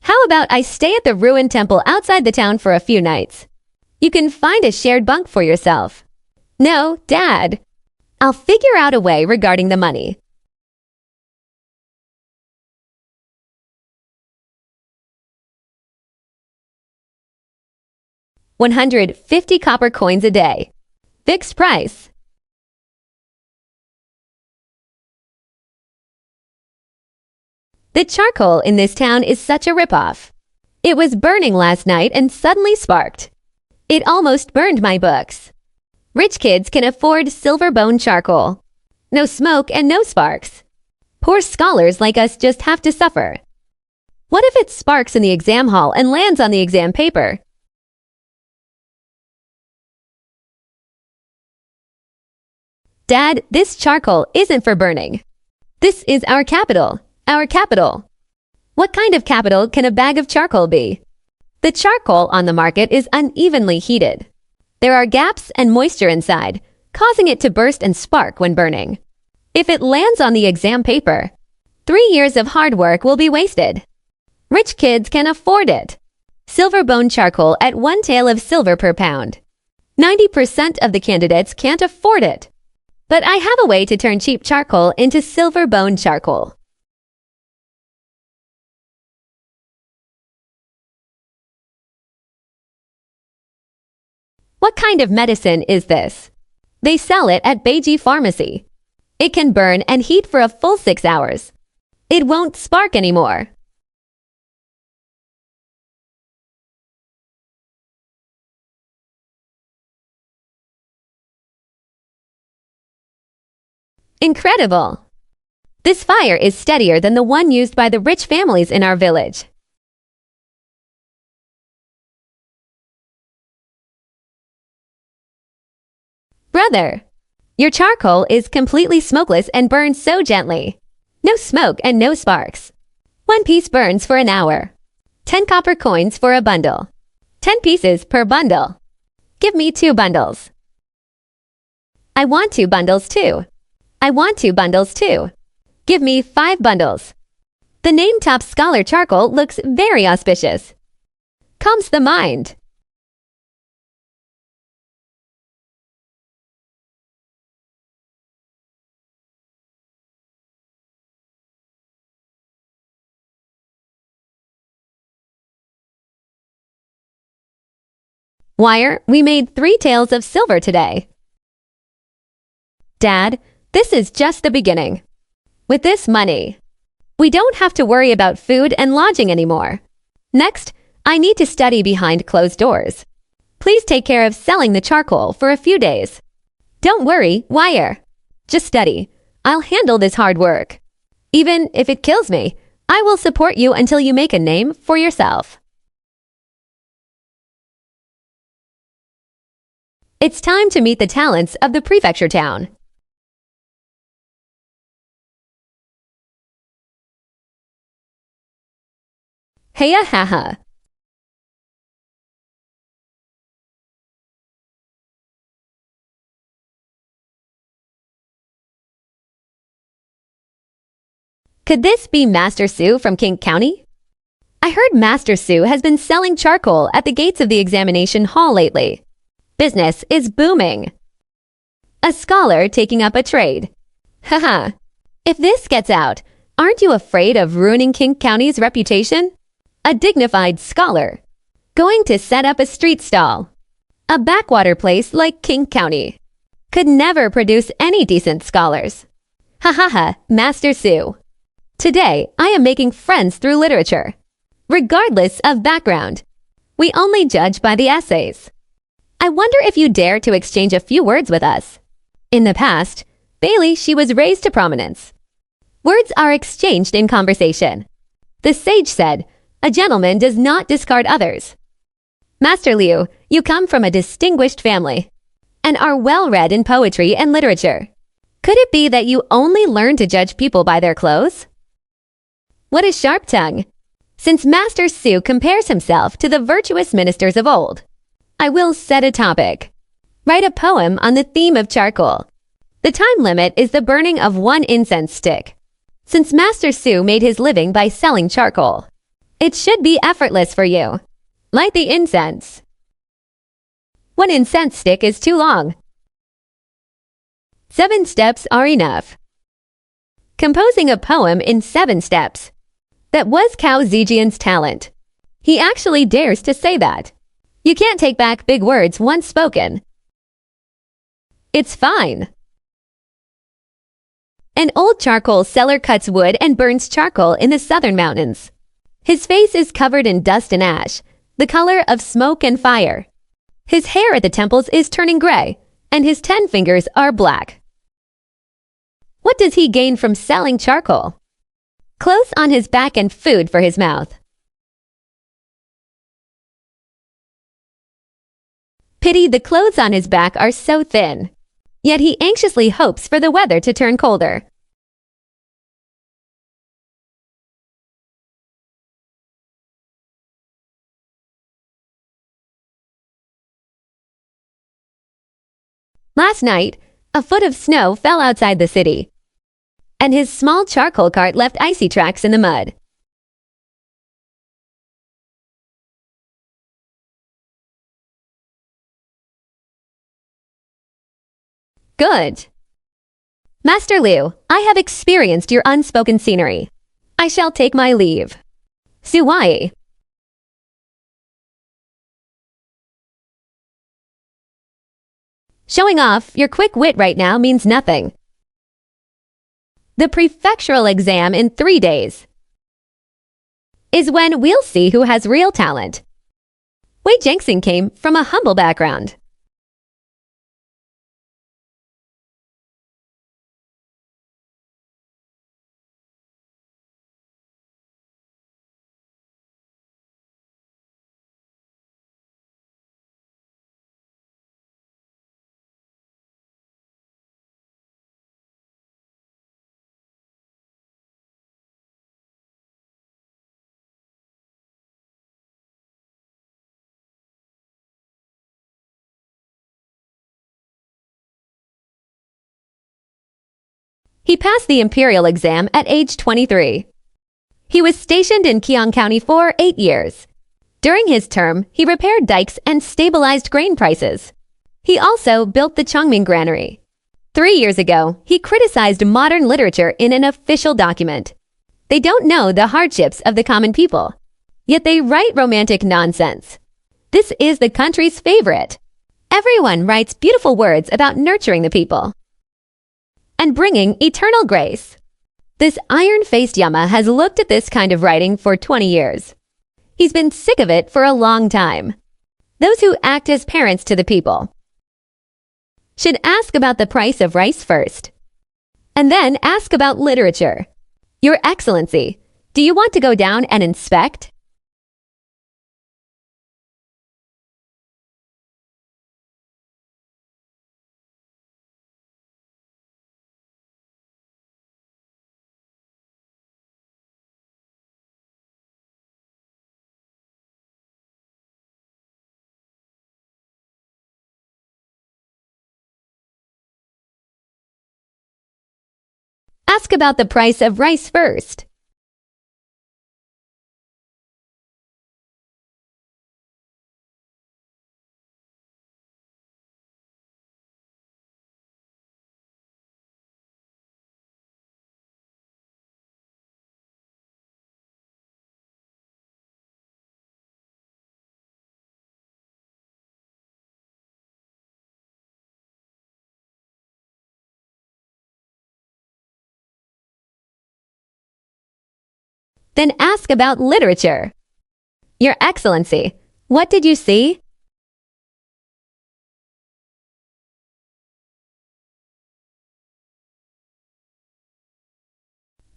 How about I stay at the ruined temple outside the town for a few nights? You can find a shared bunk for yourself. No, Dad. I'll figure out a way regarding the money. 150 copper coins a day. Fixed price. The charcoal in this town is such a ripoff. It was burning last night and suddenly sparked. It almost burned my books. Rich kids can afford silver bone charcoal. No smoke and no sparks. Poor scholars like us just have to suffer. What if it sparks in the exam hall and lands on the exam paper? Dad, this charcoal isn't for burning. This is our capital. Our capital. What kind of capital can a bag of charcoal be? The charcoal on the market is unevenly heated. There are gaps and moisture inside, causing it to burst and spark when burning. If it lands on the exam paper, 3 years of hard work will be wasted. Rich kids can afford it. Silver bone charcoal at 1 tael of silver per pound. 90% of the candidates can't afford it. But I have a way to turn cheap charcoal into silver bone charcoal. What kind of medicine is this? They sell it at Beiji Pharmacy. It can burn and heat for a full 6 hours. It won't spark anymore. Incredible! This fire is steadier than the one used by the rich families in our village. Brother, your charcoal is completely smokeless and burns so gently. No smoke and no sparks. 1 piece burns for an hour. 10 copper coins for a bundle. 10 pieces per bundle. Give me 2 bundles. I want 2 bundles too. I want 2 bundles too. Give me 5 bundles. The name top scholar charcoal looks very auspicious. Calms the mind. Wire, we made 3 taels of silver today. Dad, this is just the beginning. With this money, we don't have to worry about food and lodging anymore. Next, I need to study behind closed doors. Please take care of selling the charcoal for a few days. Don't worry, Wire. Just study. I'll handle this hard work. Even if it kills me, I will support you until you make a name for yourself. It's time to meet the talents of the prefecture town. Heya haha. Could this be Master Sue from King County? I heard Master Sue has been selling charcoal at the gates of the examination hall lately. Business is booming. A scholar taking up a trade. Haha. If this gets out, aren't you afraid of ruining King County's reputation? A dignified scholar. Going to set up a street stall. A backwater place like King County. Could never produce any decent scholars. Ha ha ha, Master Sue. Today, I am making friends through literature. Regardless of background. We only judge by the essays. I wonder if you dare to exchange a few words with us. In the past, Bailey, she was raised to prominence. Words are exchanged in conversation. The sage said, a gentleman does not discard others. Master Liu, you come from a distinguished family and are well-read in poetry and literature. Could it be that you only learn to judge people by their clothes? What a sharp tongue! Since Master Sue compares himself to the virtuous ministers of old, I will set a topic. Write a poem on the theme of charcoal. The time limit is the burning of 1 incense stick. Since Master Sue made his living by selling charcoal, it should be effortless for you. Light the incense. 1 incense stick is too long. 7 steps are enough. Composing a poem in 7 steps. That was Cao Zijian's talent. He actually dares to say that. You can't take back big words once spoken. It's fine. An old charcoal seller cuts wood and burns charcoal in the southern mountains. His face is covered in dust and ash, the color of smoke and fire. His hair at the temples is turning gray, and his 10 fingers are black. What does he gain from selling charcoal? Clothes on his back and food for his mouth. Pity the clothes on his back are so thin. Yet he anxiously hopes for the weather to turn colder. Last night, a foot of snow fell outside the city, and his small charcoal cart left icy tracks in the mud. Good. Master Liu, I have experienced your unspoken scenery. I shall take my leave. Suwai. Showing off your quick wit right now means nothing. The prefectural exam in 3 days is when we'll see who has real talent. Wei Jiangxing came from a humble background. He passed the imperial exam at age 23. He was stationed in Qiang County for 8 years. During his term, he repaired dikes and stabilized grain prices. He also built the Chongming granary. 3 years ago, he criticized modern literature in an official document. They don't know the hardships of the common people, yet they write romantic nonsense. This is the country's favorite. Everyone writes beautiful words about nurturing the people and bringing eternal grace. This iron-faced Yama has looked at this kind of writing for 20 years. He's been sick of it for a long time. Those who act as parents to the people should ask about the price of rice first, and then ask about literature. Your Excellency, do you want to go down and inspect? Ask about the price of rice first. Then ask about literature. Your Excellency, what did you see?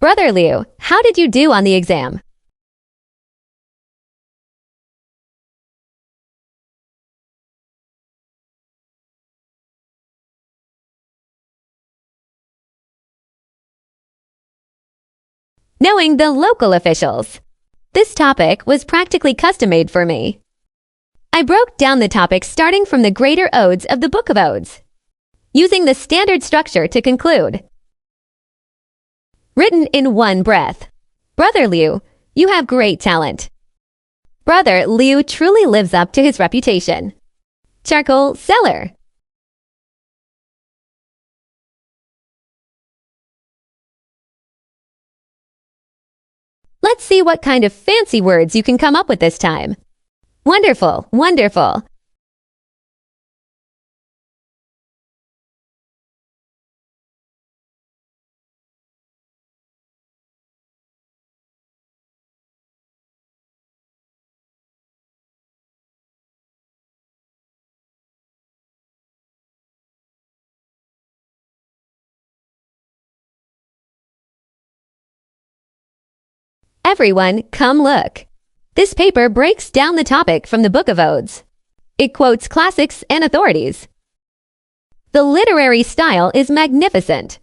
Brother Liu, how did you do on the exam? Knowing the local officials. This topic was practically custom-made for me. I broke down the topic starting from the greater odes of the Book of Odes, using the standard structure to conclude. Written in one breath. Brother Liu, you have great talent. Brother Liu truly lives up to his reputation. Charcoal seller. Let's see what kind of fancy words you can come up with this time. Wonderful, wonderful. Everyone, come look. This paper breaks down the topic from the Book of Odes. It quotes classics and authorities. The literary style is magnificent.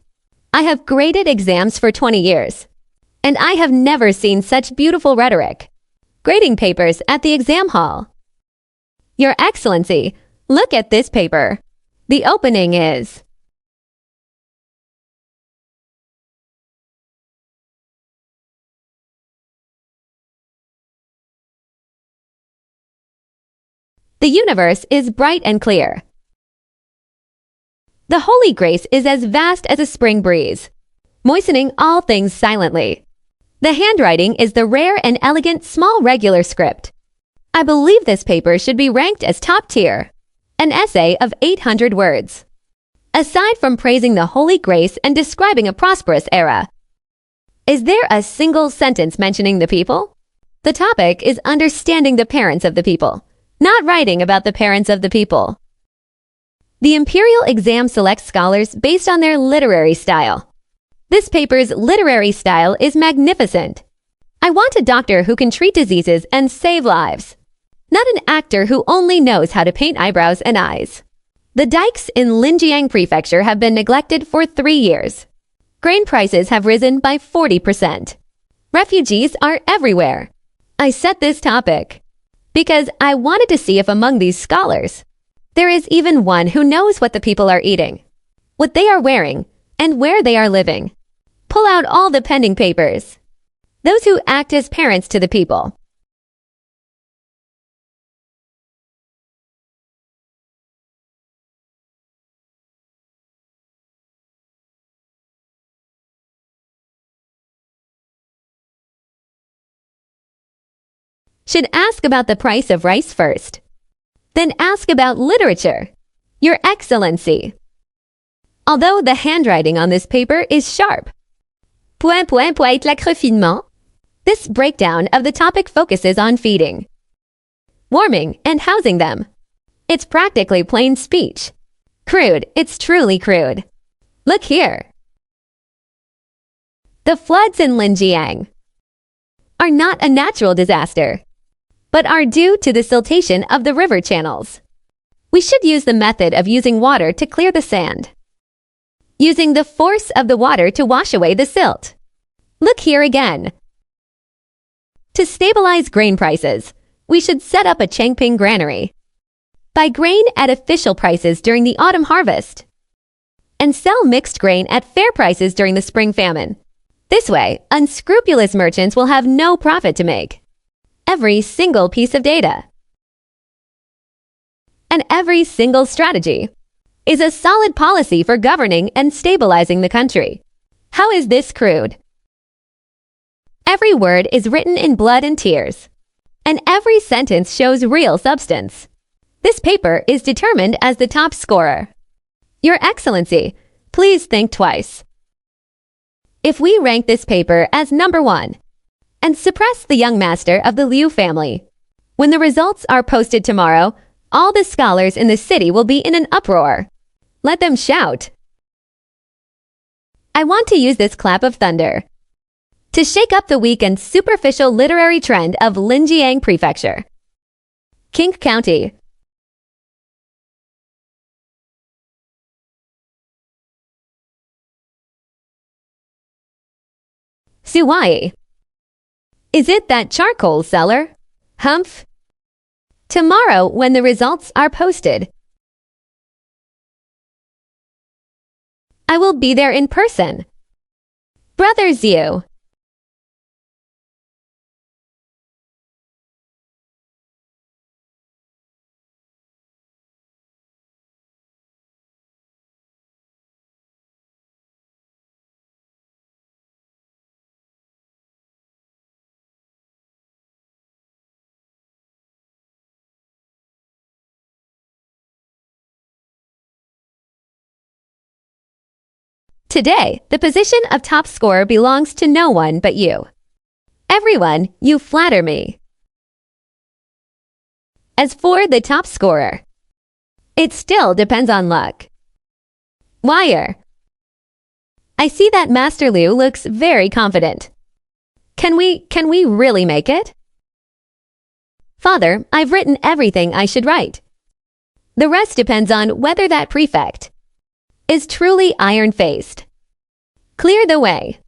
I have graded exams for 20 years, and I have never seen such beautiful rhetoric. Grading papers at the exam hall. Your Excellency, look at this paper. The opening is the universe is bright and clear. The holy grace is as vast as a spring breeze, moistening all things silently. The handwriting is the rare and elegant small regular script. I believe this paper should be ranked as top tier. An essay of 800 words. Aside from praising the holy grace and describing a prosperous era, is there a single sentence mentioning the people? The topic is understanding the parents of the people, not writing about the parents of the people. The imperial exam selects scholars based on their literary style. This paper's literary style is magnificent. I want a doctor who can treat diseases and save lives, not an actor who only knows how to paint eyebrows and eyes. The dikes in Linjiang Prefecture have been neglected for 3 years. Grain prices have risen by 40%. Refugees are everywhere. I set this topic because I wanted to see if among these scholars, there is even one who knows what the people are eating, what they are wearing, and where they are living. Pull out all the pending papers. Those who act as parents to the people. Should ask about the price of rice first. Then ask about literature. Your Excellency. Although the handwriting on this paper is sharp. Pour être refinement. This breakdown of the topic focuses on feeding, warming, and housing them. It's practically plain speech. Crude, it's truly crude. Look here. The floods in Linjiang are not a natural disaster, but are due to the siltation of the river channels. We should use the method of using water to clear the sand, using the force of the water to wash away the silt. Look here again. To stabilize grain prices, we should set up a Changping granary. Buy grain at official prices during the autumn harvest, and sell mixed grain at fair prices during the spring famine. This way, unscrupulous merchants will have no profit to make. Every single piece of data and every single strategy is a solid policy for governing and stabilizing the country. How is this crude? Every word is written in blood and tears, and every sentence shows real substance. This paper is determined as the top scorer. Your Excellency, please think twice. If we rank this paper as number 1 and suppress the young master of the Liu family, when the results are posted tomorrow, all the scholars in the city will be in an uproar. Let them shout. I want to use this clap of thunder to shake up the weak and superficial literary trend of Linjiang Prefecture, Qing County. Suwai. Is it that charcoal seller? Humph. Tomorrow, when the results are posted, I will be there in person. Brother Xiu. Today, the position of top scorer belongs to no one but you. Everyone, you flatter me. As for the top scorer, it still depends on luck. Wire. I see that Master Liu looks very confident. Can we really make it? Father, I've written everything I should write. The rest depends on whether that prefect is truly iron-faced. Clear the way.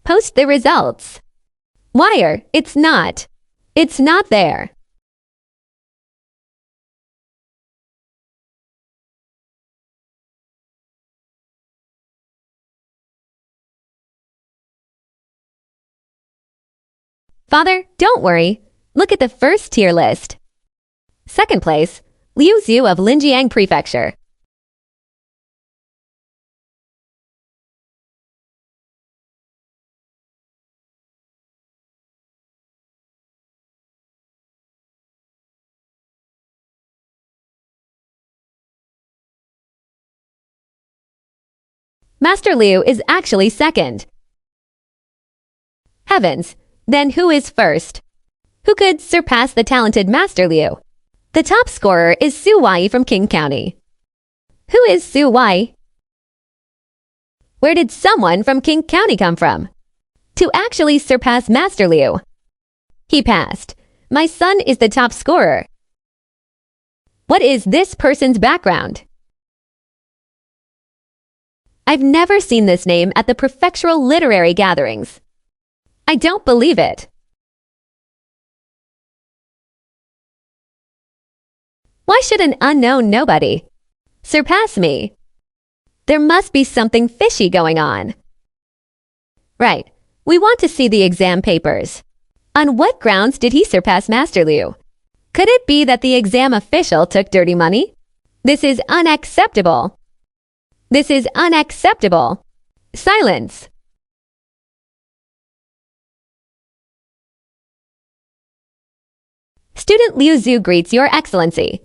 Post the results. Wire, it's not there. Father, don't worry. Look at the first tier list. Second place, Liu Xiu of Linjiang Prefecture. Master Liu is actually second. Heavens, then who is first? Who could surpass the talented Master Liu? The top scorer is Su Wai from Qing County. Who is Su Wai? Where did someone from Qing County come from to actually surpass Master Liu? He passed. My son is the top scorer. What is this person's background? I've never seen this name at the prefectural literary gatherings. I don't believe it. Why should an unknown nobody surpass me? There must be something fishy going on. Right. We want to see the exam papers. On what grounds did he surpass Master Liu? Could it be that the exam official took dirty money? This is unacceptable. This is unacceptable. Silence. Student Liu Zhu greets Your Excellency.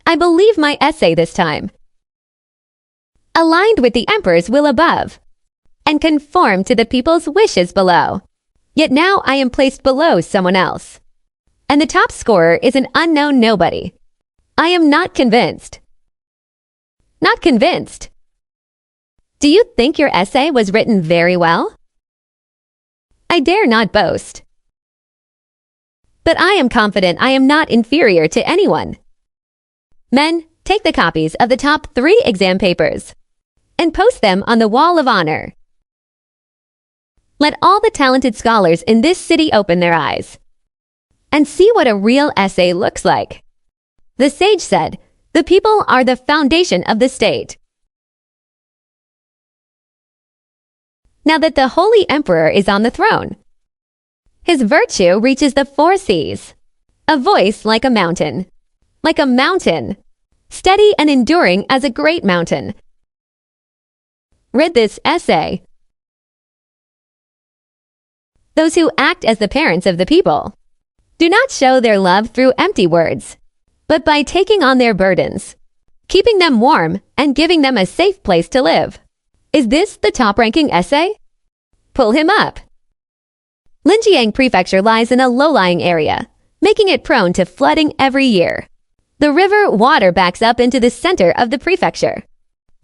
I believe my essay this time. Aligned with the Emperor's will above, and conform to the people's wishes below. Yet now I am placed below someone else, and the top scorer is an unknown nobody. I am not convinced. Not convinced. Do you think your essay was written very well? I dare not boast. But I am confident I am not inferior to anyone. Men, take the copies of the top 3 exam papers and post them on the Wall of Honor. Let all the talented scholars in this city open their eyes and see what a real essay looks like. The sage said, "The people are the foundation of the state." Now that the Holy Emperor is on the throne, his virtue reaches the 4 seas, a voice like a mountain, steady and enduring as a great mountain. Read this essay. Those who act as the parents of the people do not show their love through empty words, but by taking on their burdens, keeping them warm, and giving them a safe place to live. Is this the top-ranking essay? Pull him up. Linjiang Prefecture lies in a low-lying area, making it prone to flooding every year. The river water backs up into the center of the prefecture.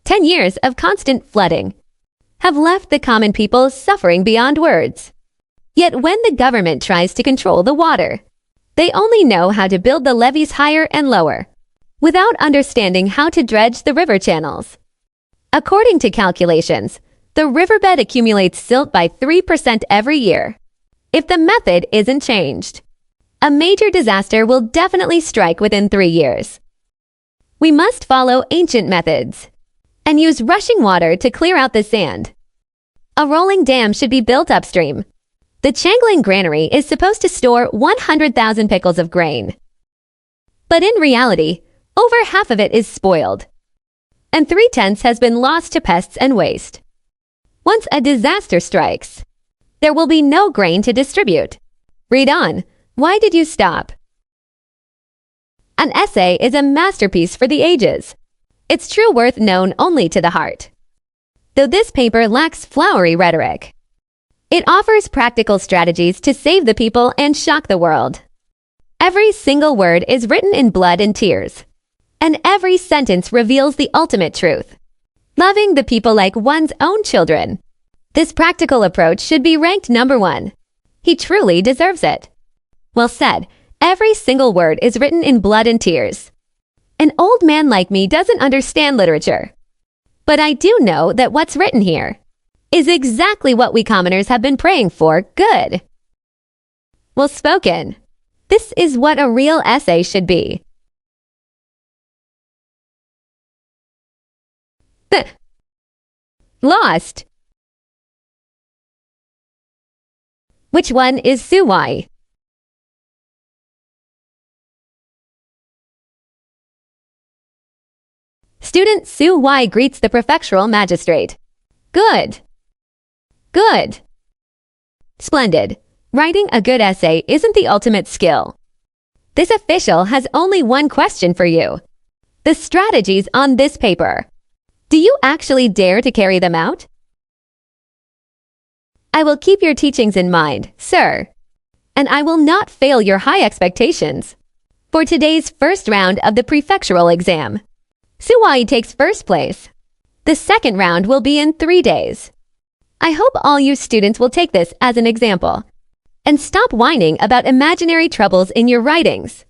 10 years of constant flooding have left the common people suffering beyond words. Yet when the government tries to control the water, they only know how to build the levees higher and lower, without understanding how to dredge the river channels. According to calculations, the riverbed accumulates silt by 3% every year. If the method isn't changed, a major disaster will definitely strike within 3 years. We must follow ancient methods and use rushing water to clear out the sand. A rolling dam should be built upstream. The Changling granary is supposed to store 100,000 pickles of grain. But in reality, over half of it is spoiled, and 3/10 has been lost to pests and waste. Once a disaster strikes, there will be no grain to distribute. Read on. Why did you stop? An essay is a masterpiece for the ages. Its true worth known only to the heart. Though this paper lacks flowery rhetoric, it offers practical strategies to save the people and shock the world. Every single word is written in blood and tears, and every sentence reveals the ultimate truth. Loving the people like one's own children. This practical approach should be ranked number 1. He truly deserves it. Well said. Every single word is written in blood and tears. An old man like me doesn't understand literature. But I do know that what's written here is exactly what we commoners have been praying for. Good. Well spoken. This is what a real essay should be. Lost. Which one is Suwai? Student Su Wai greets the prefectural magistrate. Good. Good. Splendid. Writing a good essay isn't the ultimate skill. This official has only one question for you. The strategies on this paper. Do you actually dare to carry them out? I will keep your teachings in mind, sir, and I will not fail your high expectations. For today's first round of the prefectural exam, Suwai takes first place. The second round will be in 3 days. I hope all you students will take this as an example and stop whining about imaginary troubles in your writings.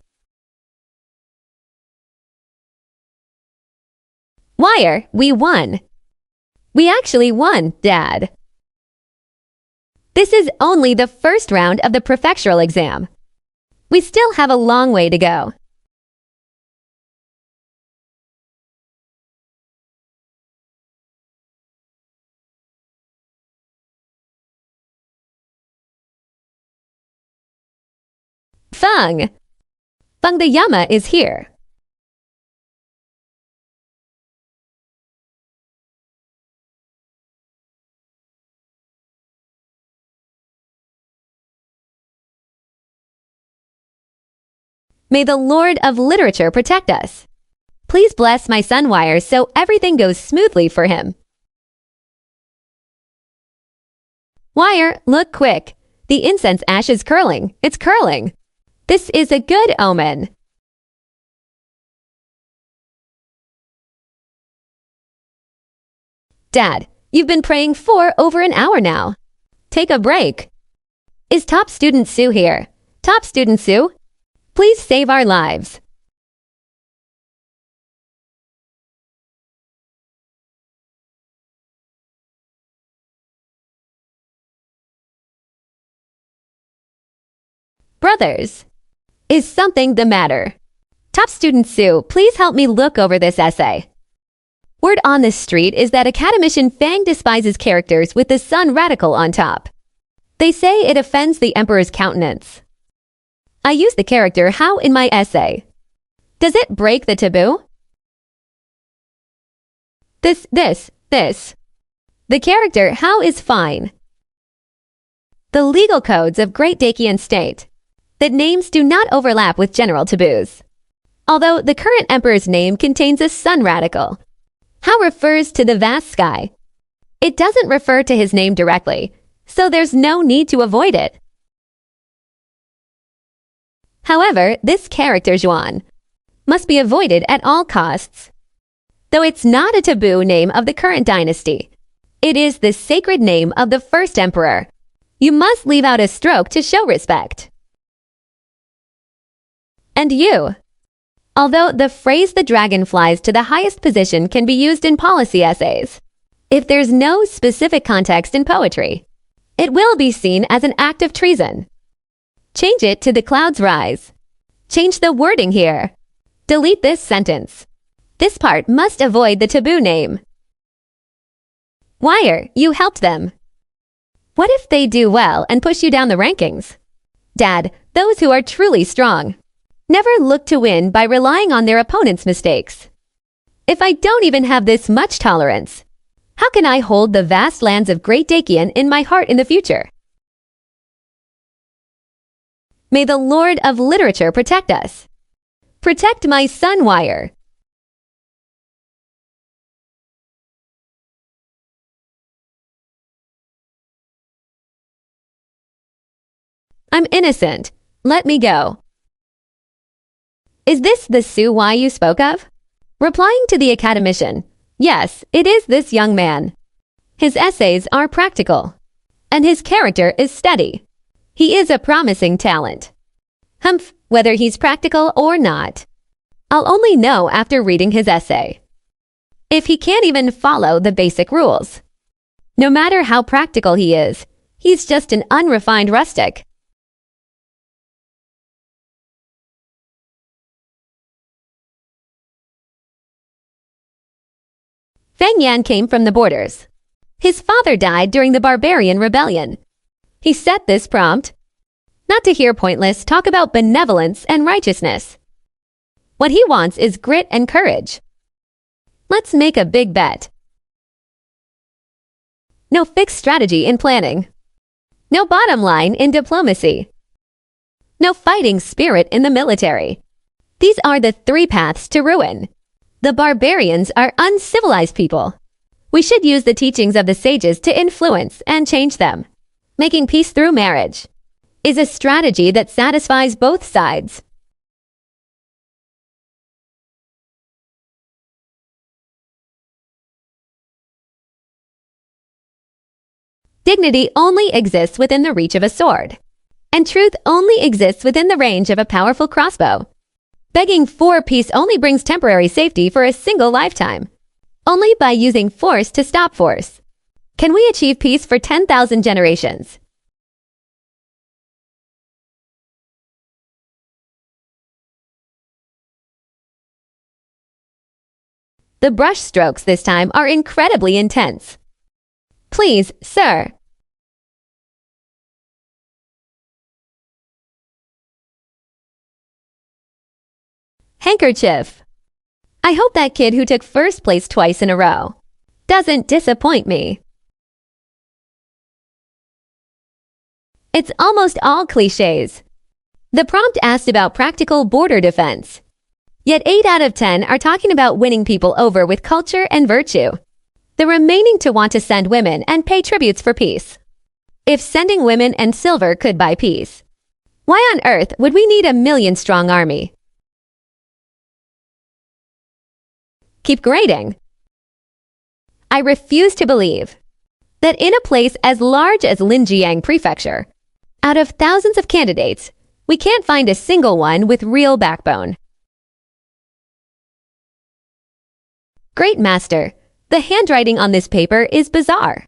Wire, we won. We actually won, Dad. This is only the first round of the prefectural exam. We still have a long way to go. Feng! Feng the Yama is here. May the Lord of Literature protect us. Please bless my son Wire so everything goes smoothly for him. Wire, look quick. The incense ash is curling. It's curling. This is a good omen. Dad, you've been praying for over an hour now. Take a break. Is Top Student Sue here? Top Student Sue? Please save our lives. Brothers, is something the matter? Top Student Sue, please help me look over this essay. Word on the street is that Academician Fang despises characters with the sun radical on top. They say it offends the Emperor's countenance. I use the character how in my essay. Does it break the taboo? This. The character how is fine. The legal codes of Great Dakian state that names do not overlap with general taboos. Although the current emperor's name contains a sun radical, how refers to the vast sky. It doesn't refer to his name directly, so there's no need to avoid it. However, this character Zhuan must be avoided at all costs. Though it's not a taboo name of the current dynasty, it is the sacred name of the first emperor. You must leave out a stroke to show respect. And you. Although the phrase the dragon flies to the highest position can be used in policy essays, if there's no specific context in poetry, it will be seen as an act of treason. Change it to the clouds rise. Change the wording here. Delete this sentence. This part must avoid the taboo name. Wire, you helped them. What if they do well and push you down the rankings? Dad, those who are truly strong never look to win by relying on their opponent's mistakes. If I don't even have this much tolerance, how can I hold the vast lands of Great Dakian in my heart in the future? May the Lord of Literature protect us. Protect my son Wire. I'm innocent. Let me go. Is this the Su Wai you spoke of? Replying to the academician, yes, it is this young man. His essays are practical, and his character is steady. He is a promising talent. Humph, whether he's practical or not, I'll only know after reading his essay. If he can't even follow the basic rules. No matter how practical he is, he's just an unrefined rustic. Feng Yan came from the borders. His father died during the Barbarian Rebellion. He set this prompt not to hear pointless talk about benevolence and righteousness. What he wants is grit and courage. Let's make a big bet. No fixed strategy in planning. No bottom line in diplomacy. No fighting spirit in the military. These are the three paths to ruin. The barbarians are uncivilized people. We should use the teachings of the sages to influence and change them. Making peace through marriage is a strategy that satisfies both sides. Dignity only exists within the reach of a sword, and truth only exists within the range of a powerful crossbow. Begging for peace only brings temporary safety for a single lifetime, only by using force to stop force. Can we achieve peace for 10,000 generations? The brush strokes this time are incredibly intense. Please, sir. Handkerchief. I hope that kid who took first place twice in a row doesn't disappoint me. It's almost all cliches. The prompt asked about practical border defense. Yet 8 out of 10 are talking about winning people over with culture and virtue. The remaining to want to send women and pay tributes for peace. If sending women and silver could buy peace, why on earth would we need a 1,000,000-strong army? Keep grading. I refuse to believe that in a place as large as Linjiang Prefecture, out of thousands of candidates, we can't find a single one with real backbone. Great master, the handwriting on this paper is bizarre.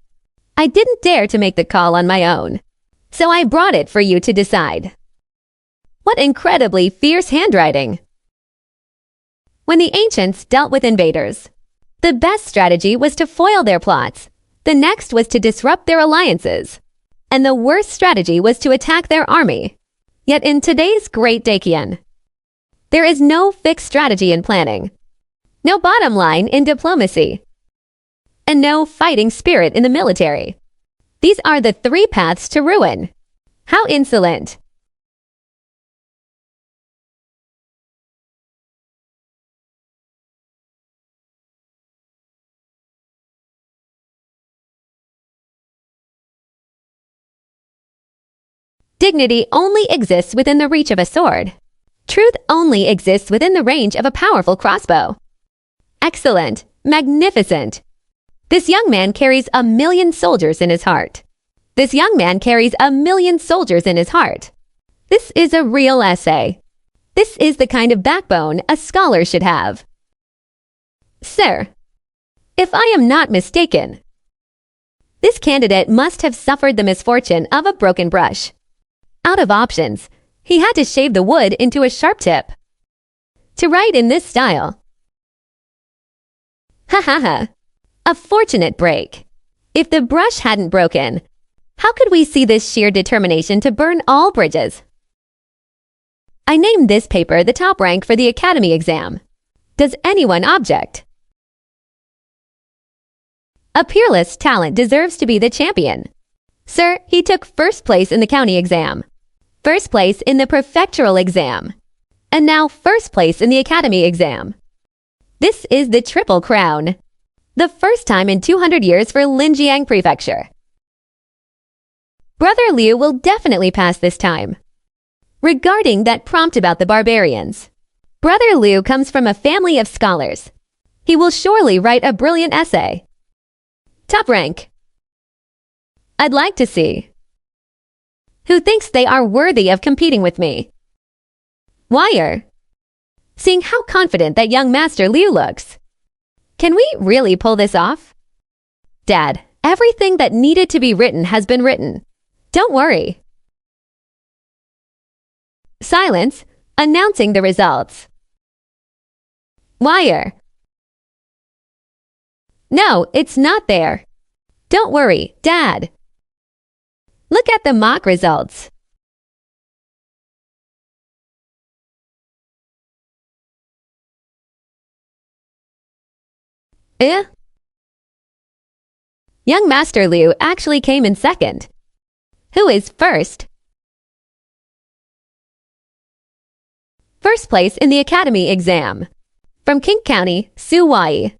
I didn't dare to make the call on my own, so I brought it for you to decide. What incredibly fierce handwriting! When the ancients dealt with invaders, the best strategy was to foil their plots. The next was to disrupt their alliances. And the worst strategy was to attack their army. Yet in today's Great Dakian, there is no fixed strategy in planning, no bottom line in diplomacy, and no fighting spirit in the military. These are the 3 paths to ruin. How insolent! Dignity only exists within the reach of a sword. Truth only exists within the range of a powerful crossbow. Excellent, magnificent. This young man carries 1,000,000 soldiers in his heart. This young man carries 1,000,000 soldiers in his heart. This is a real essay. This is the kind of backbone a scholar should have. Sir, if I am not mistaken, this candidate must have suffered the misfortune of a broken brush. Out of options, he had to shave the wood into a sharp tip. To write in this style. Ha ha ha. A fortunate break. If the brush hadn't broken, how could we see this sheer determination to burn all bridges? I named this paper the top rank for the Academy exam. Does anyone object? A peerless talent deserves to be the champion. Sir, he took first place in the county exam, first place in the prefectural exam, and now first place in the academy exam. This is the triple crown. The first time in 200 years for Linjiang Prefecture. Brother Liu will definitely pass this time. Regarding that prompt about the barbarians, Brother Liu comes from a family of scholars. He will surely write a brilliant essay. Top rank. I'd like to see who thinks they are worthy of competing with me. Wire. Seeing how confident that young Master Liu looks. Can we really pull this off? Dad, everything that needed to be written has been written. Don't worry. Silence, announcing the results. Wire. No, it's not there. Don't worry, Dad. Look at the mock results. Young Master Liu actually came in second. Who is first? First place in the academy exam. From King County, Su Wai.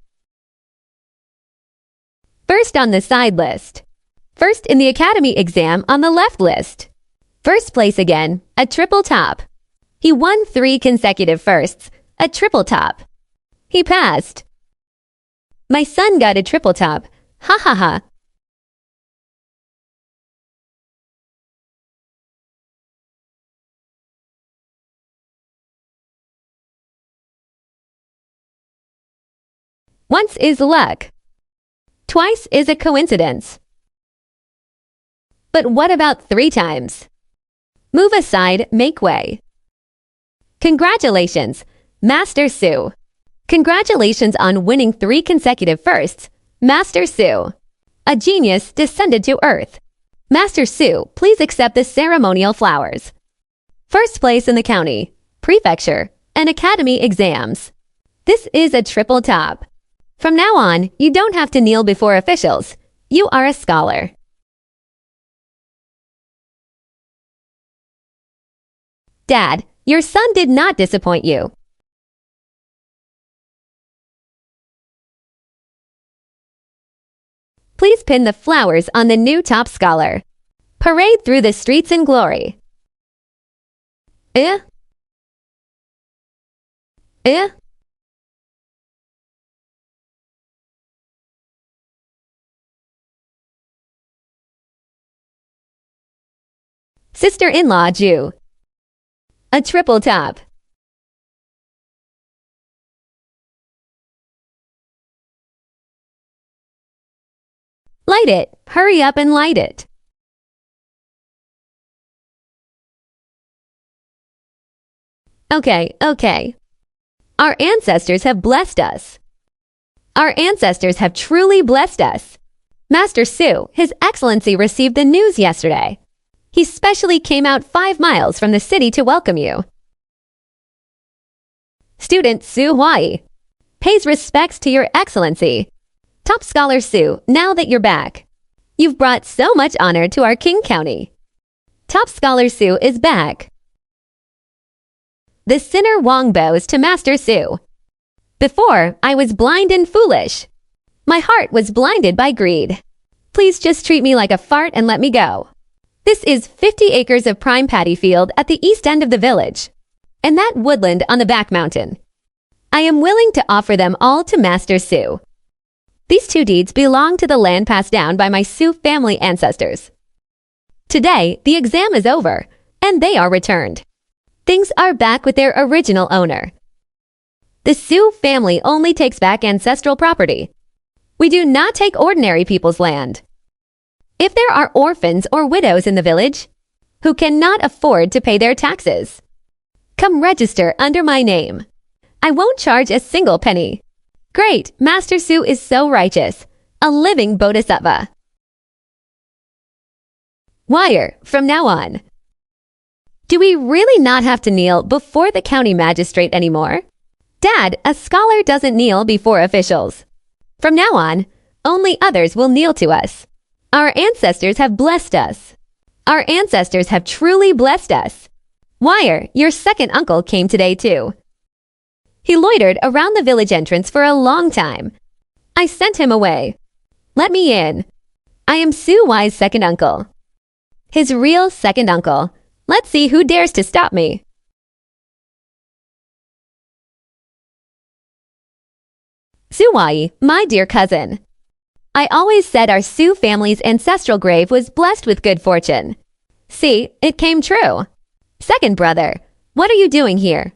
First on the side list. First in the academy exam on the left list. First place again, a triple top. He won 3 consecutive firsts, a triple top. He passed. My son got a triple top. Ha ha ha. Once is luck. Twice is a coincidence. But what about 3 times? Move aside, make way. Congratulations, Master Su. Congratulations on winning 3 consecutive firsts, Master Su. A genius descended to Earth. Master Su, please accept the ceremonial flowers. First place in the county, prefecture, and academy exams. This is a triple top. From now on, you don't have to kneel before officials. You are a scholar. Dad, your son did not disappoint you. Please pin the flowers on the new top scholar. Parade through the streets in glory. Sister-in-law Jew. A triple top. Light it. Hurry up and light it. Okay. Our ancestors have blessed us. Our ancestors have truly blessed us. Master Su, His Excellency received the news yesterday. He specially came out 5 miles from the city to welcome you. Student Su Huai pays respects to Your Excellency. Top Scholar Su, now that you're back. You've brought so much honor to our King County. Top Scholar Su is back. The sinner Wang bows to Master Su. Before, I was blind and foolish. My heart was blinded by greed. Please just treat me like a fart and let me go. This is 50 acres of prime paddy field at the east end of the village, and that woodland on the back mountain. I am willing to offer them all to Master Su. These 2 deeds belong to the land passed down by my Su family ancestors. Today, the exam is over, and they are returned. Things are back with their original owner. The Su family only takes back ancestral property. We do not take ordinary people's land. If there are orphans or widows in the village who cannot afford to pay their taxes, come register under my name. I won't charge a single penny. Great, Master Su is so righteous, a living bodhisattva. Wire, from now on. Do we really not have to kneel before the county magistrate anymore? Dad, a scholar doesn't kneel before officials. From now on, only others will kneel to us. Our ancestors have blessed us. Our ancestors have truly blessed us. Wire, your second uncle came today too. He loitered around the village entrance for a long time. I sent him away. Let me in. I am Su Wai's second uncle. His real second uncle. Let's see who dares to stop me. Su Wai, my dear cousin. I always said our Su family's ancestral grave was blessed with good fortune. See, it came true. Second brother, what are you doing here?